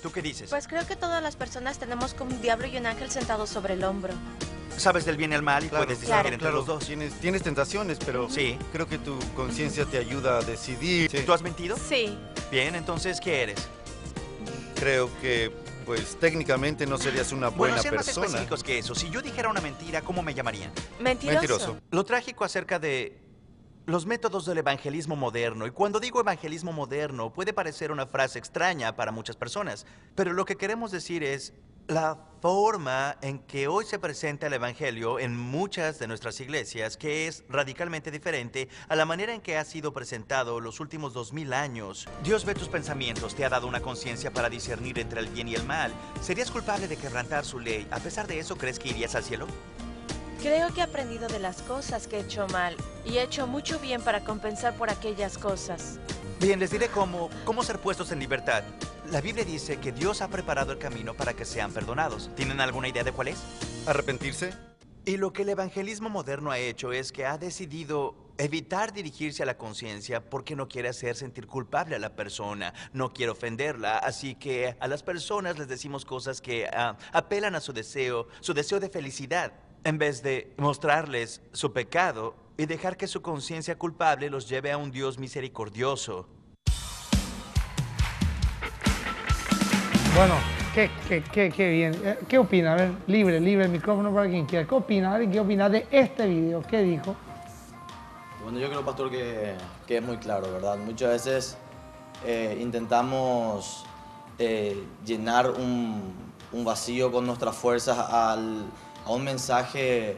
¿Tú qué dices? Pues creo que todas las personas tenemos como un diablo y un ángel sentados sobre el hombro. Sabes del bien y el mal y puedes distinguir entre los dos. Tienes tentaciones, pero creo que tu conciencia te ayuda a decidir. ¿Tú has mentido? Sí. Bien, entonces, ¿qué eres? Creo que, pues, técnicamente no serías una buena sean más persona. específicos que eso. Si yo dijera una mentira, ¿cómo me llamarían? Mentiroso. Lo trágico acerca de los métodos del evangelismo moderno, y cuando digo evangelismo moderno, puede parecer una frase extraña para muchas personas, pero lo que queremos decir es la forma en que hoy se presenta el evangelio en muchas de nuestras iglesias, que es radicalmente diferente a la manera en que ha sido presentado los últimos 2000 años. Dios ve tus pensamientos, te ha dado una conciencia para discernir entre el bien y el mal. ¿Serías culpable de quebrantar su ley? A pesar de eso, ¿crees que irías al cielo? Creo que he aprendido de las cosas que he hecho mal y he hecho mucho bien para compensar por aquellas cosas. Bien, les diré cómo ser puestos en libertad. La Biblia dice que Dios ha preparado el camino para que sean perdonados. ¿Tienen alguna idea de cuál es? ¿Arrepentirse? Y lo que el evangelismo moderno ha hecho es que ha decidido evitar dirigirse a la conciencia porque no quiere hacer sentir culpable a la persona, no quiere ofenderla, así que a las personas les decimos cosas que apelan a su deseo de felicidad, en vez de mostrarles su pecado y dejar que su conciencia culpable los lleve a un Dios misericordioso. Bueno, qué bien. ¿Qué opina? A ver, libre el micrófono para quien quiera. ¿Qué opina? ¿Qué opina de este video? ¿Qué dijo? Bueno, yo creo, pastor, que es muy claro, ¿verdad? Muchas veces intentamos llenar un vacío con nuestras fuerzas a un mensaje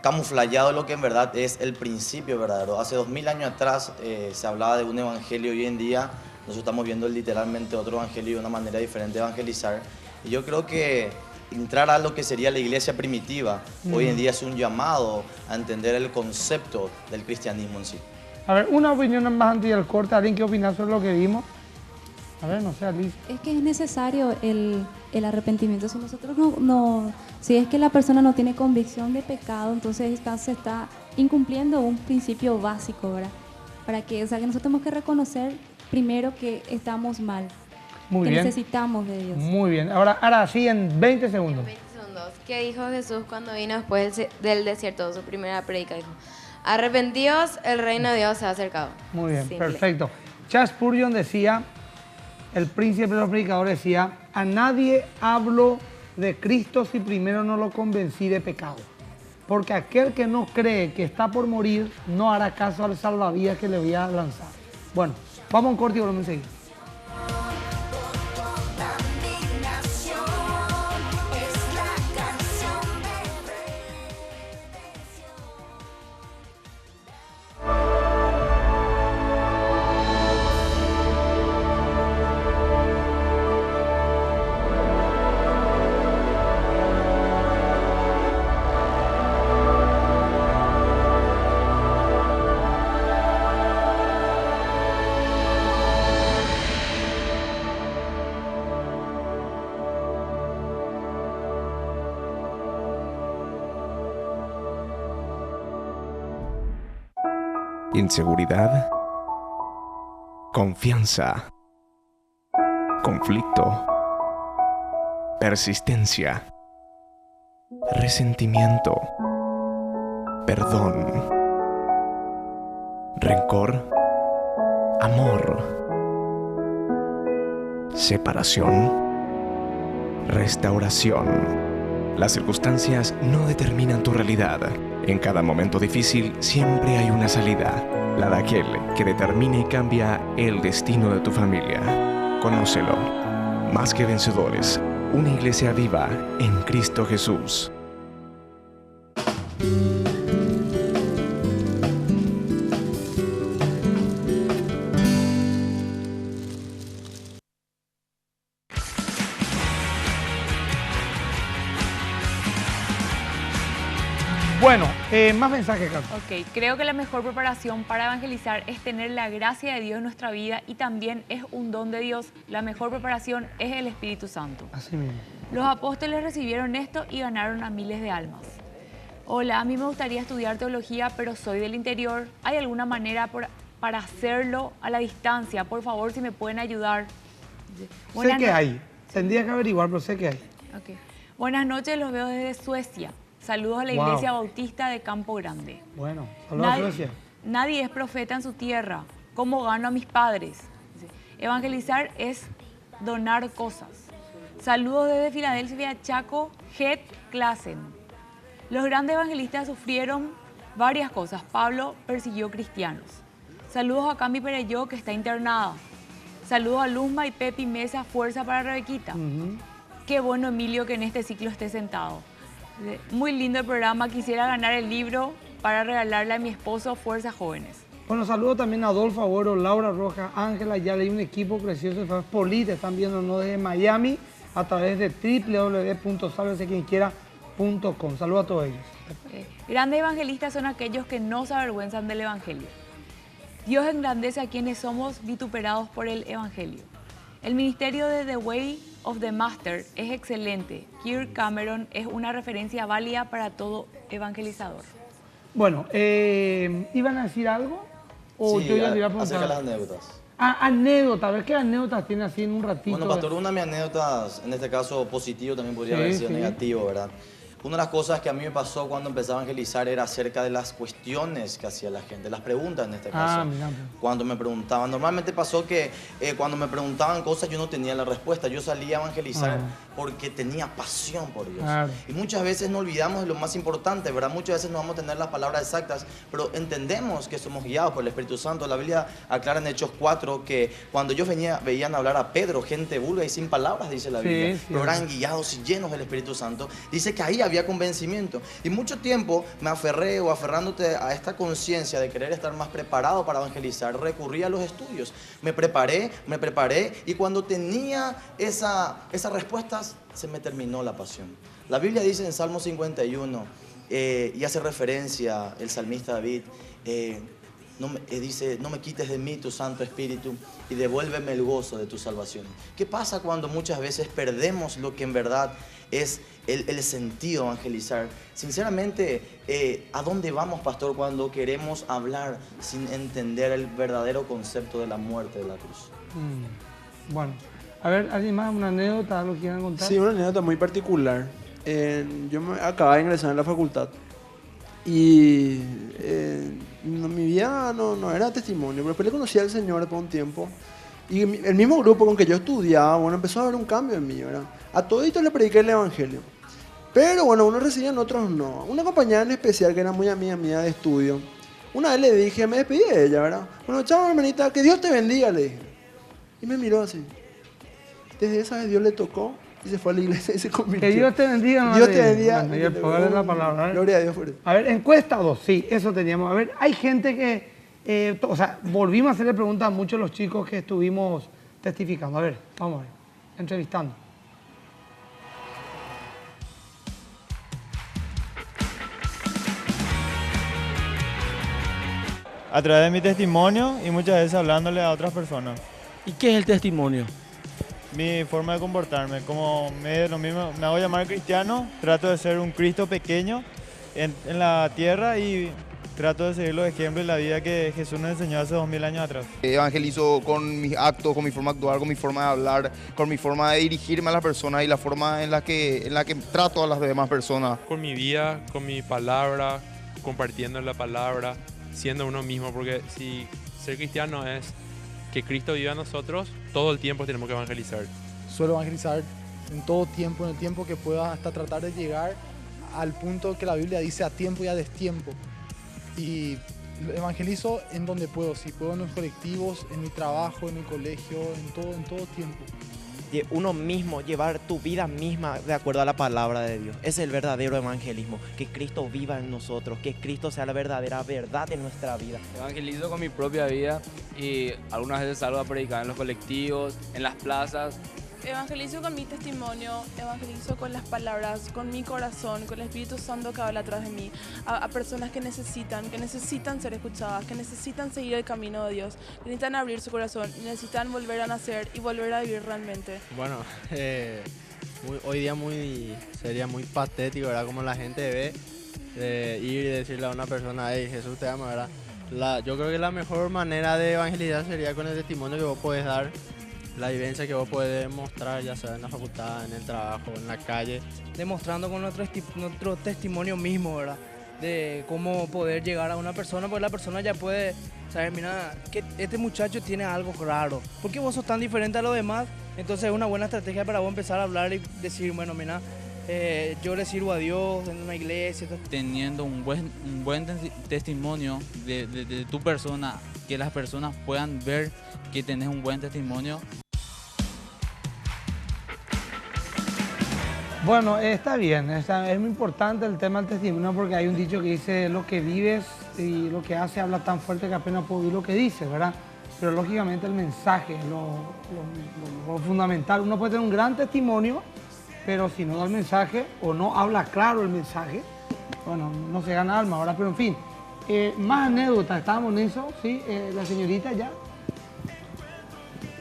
camuflado lo que en verdad es el principio verdadero. Hace 2000 años atrás se hablaba de un evangelio, hoy en día nosotros estamos viendo literalmente otro evangelio y una manera diferente de evangelizar. Y yo creo que entrar a lo que sería la iglesia primitiva, hoy en día es un llamado a entender el concepto del cristianismo en sí. A ver, una opinión más antes del corte. ¿Alguien qué opina sobre lo que vimos? A ver, no sé, Alicia. Es que es necesario el arrepentimiento. Si nosotros si es que la persona no tiene convicción de pecado, entonces se está incumpliendo un principio básico, ¿verdad? Para que, o sea, que nosotros tenemos que reconocer primero que estamos mal, Muy que bien. necesitamos de Dios. Muy bien. Ahora sí, en 20 segundos. ¿Qué dijo Jesús cuando vino después del desierto? Su primera predica dijo: arrepentidos, el reino de Dios se ha acercado. Muy bien, Simple. perfecto. Charles Spurgeon decía, el príncipe de los predicadores decía, a nadie hablo de Cristo si primero no lo convencí de pecado. Porque aquel que no cree que está por morir, no hará caso al salvavidas que le voy a lanzar. Bueno, vamos a un corte y volvemos a seguir. Inseguridad, confianza, conflicto, persistencia, resentimiento, perdón, rencor, amor, separación, restauración. Las circunstancias no determinan tu realidad. En cada momento difícil siempre hay una salida, la de aquel que determina y cambia el destino de tu familia. Conócelo. Más que vencedores, una iglesia viva en Cristo Jesús. Bueno, más mensajes, Carlos. Ok, creo que la mejor preparación para evangelizar es tener la gracia de Dios en nuestra vida y también es un don de Dios. La mejor preparación es el Espíritu Santo. Así mismo. Los apóstoles recibieron esto y ganaron a miles de almas. Hola, a mí me gustaría estudiar teología, pero soy del interior. ¿Hay alguna manera para hacerlo a la distancia? Por favor, si me pueden ayudar. Sé que hay. Tendría que averiguar, pero sé que hay. Okay. Buenas noches, los veo desde Suecia. Saludos a la Iglesia Bautista de Campo Grande. Bueno, saludos a Suecia. Nadie es profeta en su tierra. ¿Cómo gano a mis padres? Evangelizar es donar cosas. Saludos desde Filadelfia, Chaco, Het Klassen. Los grandes evangelistas sufrieron varias cosas. Pablo persiguió cristianos. Saludos a Cami Pereyó, que está internada. Saludos a Luzma y Pepi Mesa, fuerza para Rebequita. Qué bueno, Emilio, que en este ciclo esté sentado. Muy lindo el programa. Quisiera ganar el libro para regalarle a mi esposo, Fuerza Jóvenes. Bueno, saludo también a Adolfo Agüero, Laura Rojas, Ángela, ya leí un equipo precioso de Polite, están viéndonos desde Miami a través de www.salvesequienquiera.com. Saludos a todos ellos. Grandes evangelistas son aquellos que no se avergüenzan del evangelio. Dios engrandece a quienes somos vituperados por el evangelio. El ministerio de The Way of the Master es excelente. Kirk Cameron es una referencia válida para todo evangelizador. Bueno, ¿iban a decir algo? ¿O Sí, yo ya le iba a preguntar? acerca de las anécdotas. Anécdotas, a ver qué anécdotas tiene así en un ratito. Bueno, pastor, una de mis anécdotas, en este caso positivo, también podría Sí, haber sido sí. negativo, ¿verdad? Una de las cosas que a mí me pasó cuando empecé a evangelizar era acerca de las cuestiones que hacía la gente, las preguntas en este caso. Mira. Cuando me preguntaban, normalmente pasó que cuando me preguntaban cosas yo no tenía la respuesta, yo salía a evangelizar porque tenía pasión por Dios. Claro. Y muchas veces nos olvidamos de lo más importante, ¿verdad? Muchas veces no vamos a tener las palabras exactas, pero entendemos que somos guiados por el Espíritu Santo. La Biblia aclara en Hechos 4 que cuando ellos veían hablar a Pedro, gente vulgar y sin palabras, dice la Biblia, Sí, pero eran guiados y llenos del Espíritu Santo. Dice que ahí había convencimiento. Y mucho tiempo me aferré o aferrándote a esta conciencia de querer estar más preparado para evangelizar, recurrí a los estudios. Me preparé y cuando tenía esas respuestas, se me terminó la pasión. La Biblia dice en Salmo 51, y hace referencia el salmista David, dice, no me quites de mí tu Santo Espíritu y devuélveme el gozo de tu salvación. ¿Qué pasa cuando muchas veces perdemos lo que en verdad es el sentido de evangelizar? Sinceramente, ¿a dónde vamos, pastor, cuando queremos hablar sin entender el verdadero concepto de la muerte de la cruz? Bueno, a ver, ¿alguien más? ¿Una anécdota? ¿Algo que quieran contar? Sí, una anécdota muy particular. Yo acababa de ingresar en la facultad y mi vida no era testimonio, pero después le conocí al Señor después de un tiempo y el mismo grupo con que yo estudiaba, bueno, empezó a haber un cambio en mí, ¿verdad? A toditos le prediqué el Evangelio, pero bueno, unos recibían, otros no. Una compañera en especial que era muy amiga mía de estudio, una vez le dije, me despedí de ella, ¿verdad? Bueno, chao hermanita, que Dios te bendiga, le dije. Y me miró así. Desde esa vez Dios le tocó y se fue a la iglesia y se convirtió. Que Dios te bendiga. Dios te bendiga. Bueno, y el poder de la palabra. Gloria a Dios por eso. A ver, encuesta 2, sí, eso teníamos. A ver, hay gente que, o sea, volvimos a hacerle preguntas a muchos de los chicos que estuvimos testificando. A ver, vamos a ver, entrevistando. A través de mi testimonio y muchas veces hablándole a otras personas. ¿Y qué es el testimonio? Mi forma de comportarme, como me hago llamar cristiano, trato de ser un Cristo pequeño en la tierra y trato de seguir los ejemplos de la vida que Jesús nos enseñó hace 2000 años atrás. Evangelizo con mis actos, con mi forma de actuar, con mi forma de hablar, con mi forma de dirigirme a las personas y la forma en la que trato a las demás personas. Con mi vida, con mi palabra, compartiendo la palabra, siendo uno mismo, porque si ser cristiano es que Cristo viva en nosotros, todo el tiempo tenemos que evangelizar. Suelo evangelizar en todo tiempo, en el tiempo que pueda, hasta tratar de llegar al punto que la Biblia dice a tiempo y a destiempo. Y evangelizo en donde puedo, si puedo en los colectivos, en mi trabajo, en mi colegio, en todo tiempo. Uno mismo, llevar tu vida misma de acuerdo a la palabra de Dios. Ese es el verdadero evangelismo, que Cristo viva en nosotros, que Cristo sea la verdadera verdad en nuestra vida. Evangelizo con mi propia vida y algunas veces salgo a predicar en los colectivos, en las plazas. Evangelizo con mi testimonio, evangelizo con las palabras, con mi corazón, con el Espíritu Santo que habla atrás de mí, a personas que necesitan ser escuchadas, que necesitan seguir el camino de Dios, que necesitan abrir su corazón, necesitan volver a nacer y volver a vivir realmente. Bueno, hoy día sería muy patético, ¿verdad? Como la gente ve ir y decirle a una persona, hey, Jesús te ama, ¿verdad? Yo creo que la mejor manera de evangelizar sería con el testimonio que vos podés dar, la vivencia que vos podés mostrar, ya sea en la facultad, en el trabajo, en la calle. Demostrando con nuestro testimonio mismo, ¿verdad? De cómo poder llegar a una persona, porque la persona ya puede saber, mira, que este muchacho tiene algo raro. ¿Por qué vos sos tan diferente a los demás? Entonces es una buena estrategia para vos empezar a hablar y decir, bueno, mira, yo le sirvo a Dios en una iglesia. Teniendo un buen testimonio de tu persona, que las personas puedan ver que tenés un buen testimonio. Bueno, está bien, es muy importante el tema del testimonio porque hay un dicho que dice lo que vives y lo que hace habla tan fuerte que apenas puedo oír lo que dice, ¿verdad? Pero lógicamente el mensaje es lo fundamental. Uno puede tener un gran testimonio, pero si no da el mensaje o no habla claro el mensaje, bueno, no se gana alma, ¿verdad? Pero en fin, más anécdotas, estábamos en eso, ¿sí? La señorita ya.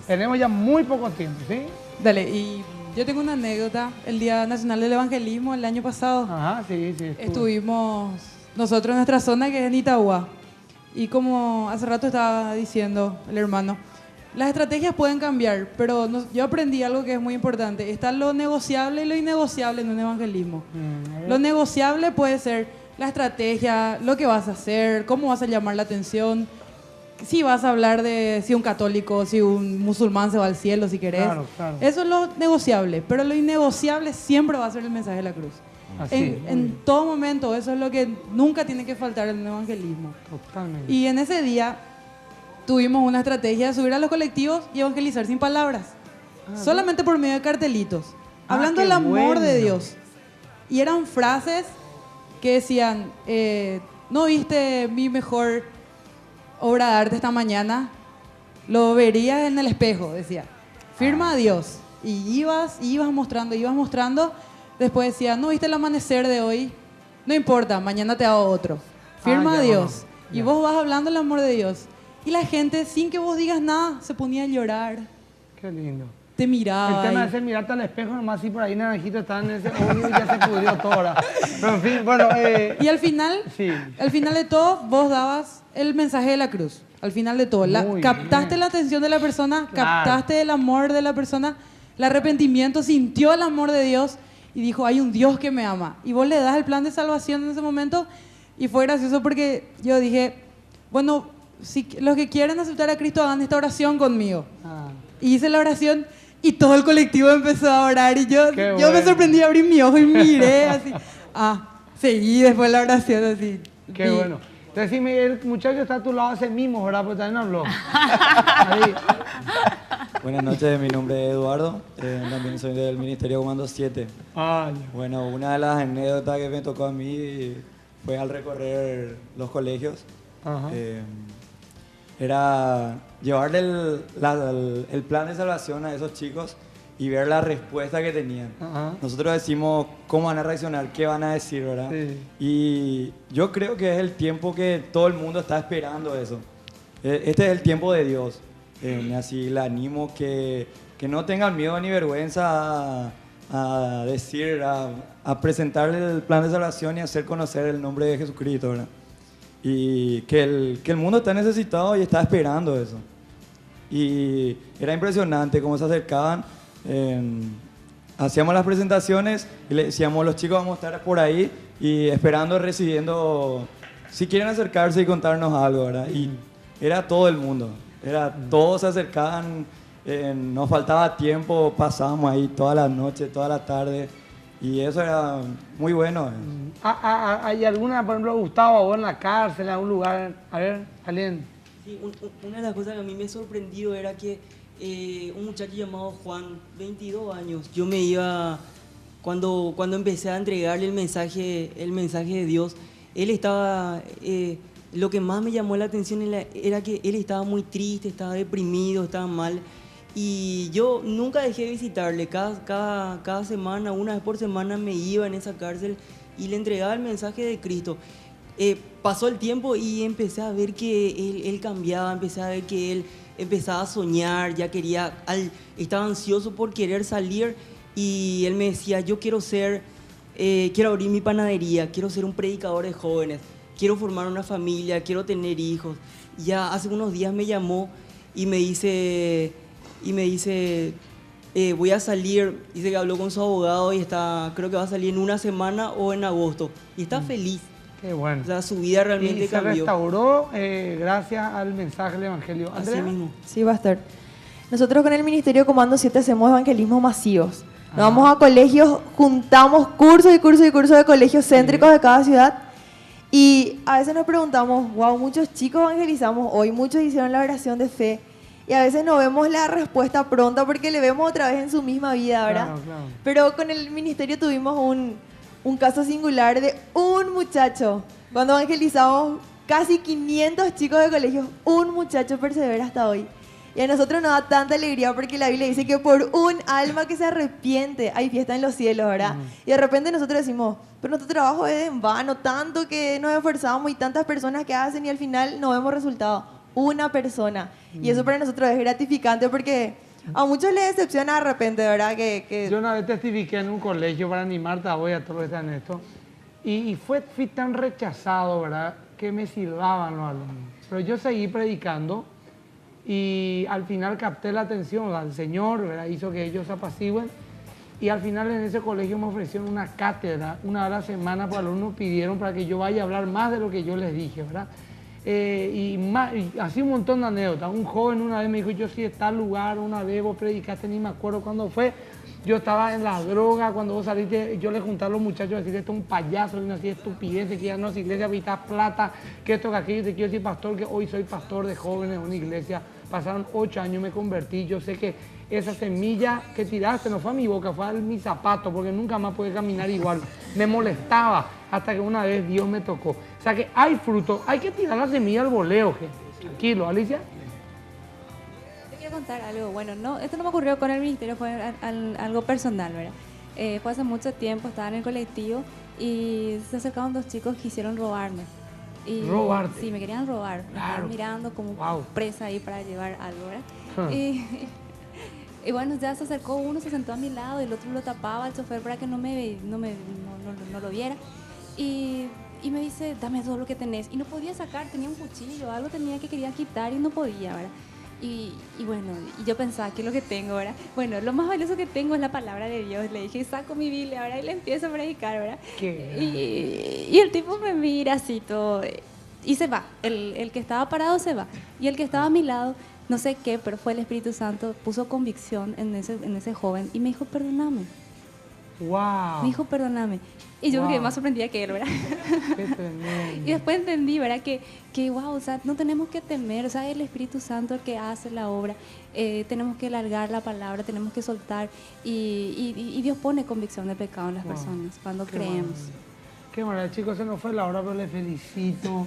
Tenemos ya muy poco tiempo, ¿sí? Dale, y yo tengo una anécdota. El Día Nacional del Evangelismo, el año pasado. Ajá, sí. Estuvimos nosotros en nuestra zona, que es en Itagua. Y como hace rato estaba diciendo el hermano, las estrategias pueden cambiar, pero yo aprendí algo que es muy importante. Está lo negociable y lo innegociable en un evangelismo. Lo negociable puede ser la estrategia, lo que vas a hacer, cómo vas a llamar la atención. sí vas a hablar de si un católico, si un musulmán se va al cielo, si querés. Claro, claro. Eso es lo negociable, pero lo innegociable siempre va a ser el mensaje de la cruz. En todo momento, eso es lo que nunca tiene que faltar en el evangelismo. Totalmente. Y en ese día tuvimos una estrategia de subir a los colectivos y evangelizar sin palabras. Solamente por medio de cartelitos. Hablando del amor de Dios. Y eran frases que decían, ¿no viste mi mejor obra de arte esta mañana? Lo verías en el espejo, decía. Firma a Dios. Y ibas mostrando. Después decía, ¿no viste el amanecer de hoy? No importa, mañana te hago otro. Firma a Dios. Y vos vas hablando del amor de Dios. Y la gente, sin que vos digas nada, se ponía a llorar. Qué lindo. Te miraba. El tema de ese mirarte al espejo, nomás así por ahí naranjito está en ese obvio y ya se pudrió todo ahora. Pero en fin, bueno. Y al final, al final de todo, vos dabas el mensaje de la cruz. Al final de todo. Captaste la atención de la persona, captaste el amor de la persona, el arrepentimiento, sintió el amor de Dios y dijo, hay un Dios que me ama. Y vos le das el plan de salvación en ese momento y fue gracioso porque yo dije, bueno, si los que quieren aceptar a Cristo hagan esta oración conmigo. Y hice la oración y todo el colectivo empezó a orar y yo me sorprendí, abrí mi ojo y miré así. Seguí después la oración así. Qué bueno. Decime, el muchacho está a tu lado hace mimos, ¿verdad? Porque también habló. Buenas noches, mi nombre es Eduardo, también soy del Ministerio Comando 7. Bueno, una de las anécdotas que me tocó a mí fue al recorrer los colegios. Era llevarle el plan de salvación a esos chicos y ver la respuesta que tenían. Nosotros decimos cómo van a reaccionar, qué van a decir, ¿verdad? Sí. Y yo creo que es el tiempo que todo el mundo está esperando eso. Este es el tiempo de Dios. Así le animo que no tengan miedo ni vergüenza a decir, a presentarle el plan de salvación y hacer conocer el nombre de Jesucristo, ¿verdad? Y que el mundo está necesitado y está esperando eso. Y era impresionante cómo se acercaban. Hacíamos las presentaciones y le decíamos, los chicos vamos a estar por ahí y esperando, recibiendo, si quieren acercarse y contarnos algo, ¿verdad? Y era todo el mundo, todos se acercaban, nos faltaba tiempo, pasábamos ahí toda la noche, toda la tarde. Y eso era muy bueno. ¿Hay alguna, por ejemplo, Gustavo, vos en la cárcel, en algún lugar? A ver, alguien. Sí, una de las cosas que a mí me sorprendió era que un muchacho llamado Juan, 22 años, yo me iba, cuando empecé a entregarle el mensaje de Dios, él estaba, lo que más me llamó la atención era que él estaba muy triste, estaba deprimido, estaba mal. Y yo nunca dejé de visitarle, cada semana, una vez por semana me iba en esa cárcel y le entregaba el mensaje de Cristo. Pasó el tiempo y empecé a ver que él cambiaba, empecé a ver que él empezaba a soñar, ya estaba ansioso por querer salir y él me decía, yo quiero abrir mi panadería, quiero ser un predicador de jóvenes, quiero formar una familia, quiero tener hijos. Ya hace unos días me llamó y me dice, voy a salir, dice que habló con su abogado y creo que va a salir en una semana o en agosto. Y está feliz. Qué bueno. O sea, su vida realmente cambió. Se restauró gracias al mensaje del Evangelio. ¿Andrea? Así mismo. Sí, Pastor. Nosotros con el Ministerio Comando 7 hacemos evangelismos masivos. Nos vamos a colegios, juntamos cursos y cursos y cursos de colegios céntricos de cada ciudad. Y a veces nos preguntamos, wow, muchos chicos evangelizamos hoy, muchos hicieron la oración de fe. Y a veces no vemos la respuesta pronta porque le vemos otra vez en su misma vida, ¿verdad? Claro. Pero con el ministerio tuvimos un caso singular de un muchacho. Cuando evangelizamos casi 500 chicos de colegios, un muchacho persevera hasta hoy. Y a nosotros nos da tanta alegría porque la Biblia dice que por un alma que se arrepiente hay fiesta en los cielos, ¿verdad? Y de repente nosotros decimos, pero nuestro trabajo es en vano, tanto que nos esforzamos y tantas personas que hacen y al final no vemos resultados. Una persona. Y eso para nosotros es gratificante porque a muchos les decepciona de repente, ¿verdad? Yo una vez testifiqué en un colegio para animarte a hoy a todos los que están en esto y fui tan rechazado, ¿verdad? Que me silbaban los alumnos. Pero yo seguí predicando y al final capté la atención al Señor, ¿verdad? Hizo que ellos se apacigüen y al final en ese colegio me ofrecieron una cátedra, una hora a la semana, para alumnos pidieron para que yo vaya a hablar más de lo que yo les dije, ¿verdad? y así un montón de anécdotas. Un joven una vez me dijo, yo sí de tal lugar, una vez vos predicaste, ni me acuerdo cuándo fue. Yo estaba en la droga, cuando vos saliste, yo le junté a los muchachos a decir, esto es un payaso, una así de estupidez, que ya no es iglesia, habitas plata, que esto, que aquello. Te quiero decir, pastor, que hoy soy pastor de jóvenes en una iglesia. Pasaron 8 años, me convertí. Yo sé que esa semilla que tiraste no fue a mi boca, fue a mi zapato, porque nunca más pude caminar igual. Me molestaba hasta que una vez Dios me tocó. O sea que hay fruto, hay que tirar la semilla al voleo, gente. Tranquilo, Alicia. Te quiero contar algo. Bueno, no, esto no me ocurrió con el ministerio, fue algo personal, ¿verdad? Fue hace mucho tiempo, estaba en el colectivo y se acercaron 2 chicos que quisieron robarme. ¿Robarte? Sí, me querían robar. Me estaban mirando como presa ahí para llevar algo, ¿verdad? Y bueno, ya se acercó uno, se sentó a mi lado y el otro lo tapaba al chofer para que no lo viera. Y me dice, dame todo lo que tenés. Y no podía sacar, tenía un cuchillo, algo quería quitar y no podía, ¿verdad? Y bueno, y yo pensaba, ¿qué es lo que tengo, verdad? Bueno, lo más valioso que tengo es la palabra de Dios. Le dije, saco mi Biblia, ¿verdad? Y le empiezo a predicar, ¿verdad? Y el tipo me mira así todo, y se va. El que estaba parado se va. Y el que estaba a mi lado, no sé qué, pero fue el Espíritu Santo, puso convicción en ese joven y me dijo, perdóname. ¡Wow! Me dijo, perdóname. Y yo me quedé más sorprendida que él, ¿verdad? ¡Qué tremendo! Y después entendí, ¿verdad? Que wow, o sea, no tenemos que temer, o sea, el Espíritu Santo el que hace la obra. Tenemos que largar la palabra, tenemos que soltar. Y Dios pone convicción de pecado en las personas cuando creemos. Qué maravilla, chicos, se nos fue la hora, pero les felicito.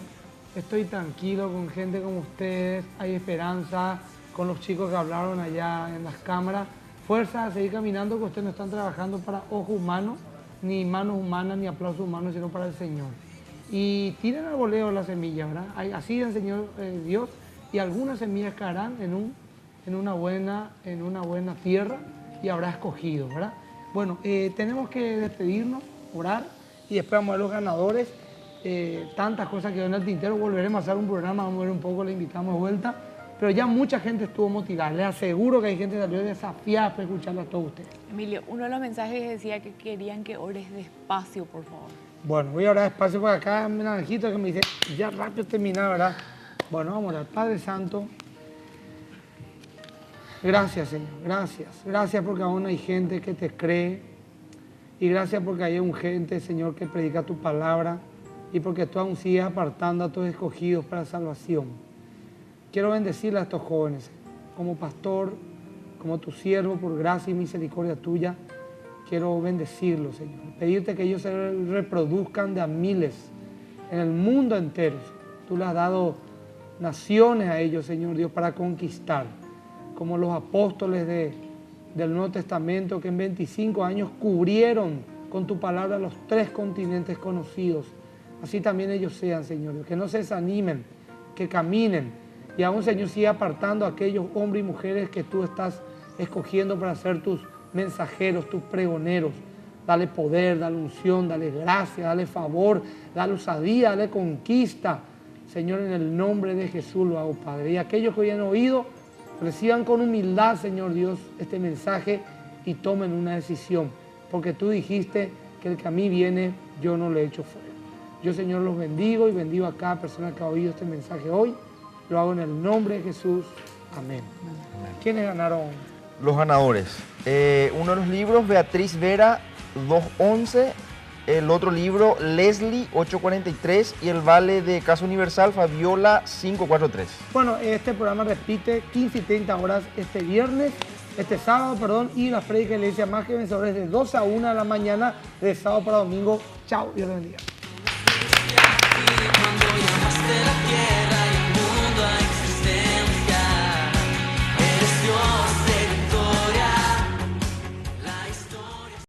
Estoy tranquilo con gente como ustedes, hay esperanza con los chicos que hablaron allá en las cámaras. Fuerza a seguir caminando, que ustedes no están trabajando para ojos humanos, ni manos humanas, ni aplausos humanos, sino para el Señor. Y tiren al voleo las semillas, ¿verdad? Así enseñó Dios, y algunas semillas caerán en una buena tierra y habrá escogido, ¿verdad? Bueno, tenemos que despedirnos, orar, y después vamos a ver los ganadores. Tantas cosas que en el tintero, volveremos a hacer un programa, vamos a ver un poco, le invitamos de vuelta, pero ya mucha gente estuvo motivada, les aseguro que hay gente que salió desafiada para escucharlo a todos ustedes. Emilio, uno de los mensajes decía que querían que ores despacio, por favor. Bueno, voy a orar despacio por acá, mi naranjito que me dice, ya rápido terminar, ¿verdad? Bueno, vamos a orar. Padre Santo, gracias, Señor, gracias porque aún hay gente que te cree, y gracias porque hay gente, Señor, que predica tu palabra, y porque tú aún sigues apartando a tus escogidos para salvación. Quiero bendecirle a estos jóvenes, como pastor, como tu siervo, por gracia y misericordia tuya, quiero bendecirlos, Señor. Pedirte que ellos se reproduzcan de a miles en el mundo entero. Tú le has dado naciones a ellos, Señor Dios, para conquistar, como los apóstoles del Nuevo Testamento, que en 25 años cubrieron con tu palabra los 3 continentes conocidos. Así también ellos sean, Señor, que no se desanimen, que caminen, y aún, Señor, sigue apartando a aquellos hombres y mujeres que tú estás escogiendo para ser tus mensajeros, tus pregoneros. Dale poder, dale unción, dale gracia, dale favor, dale osadía, dale conquista. Señor, en el nombre de Jesús lo hago, Padre. Y aquellos que hoy han oído, reciban con humildad, Señor Dios, este mensaje y tomen una decisión, porque tú dijiste que el que a mí viene, yo no le echo fuera. Yo, Señor, los bendigo y bendigo a cada persona que ha oído este mensaje hoy. Lo hago en el nombre de Jesús. Amén. ¿Quiénes ganaron? Los ganadores. Uno de los libros, Beatriz Vera, 211. El otro libro, Leslie, 843. Y el vale de Casa Universal, Fabiola, 543. Bueno, este programa repite 15 y 30 horas este sábado, perdón, y las prédicas de la Iglesia Más que Vencedores de 2 a 1 de la mañana, de sábado para domingo. Chao, Dios bendiga.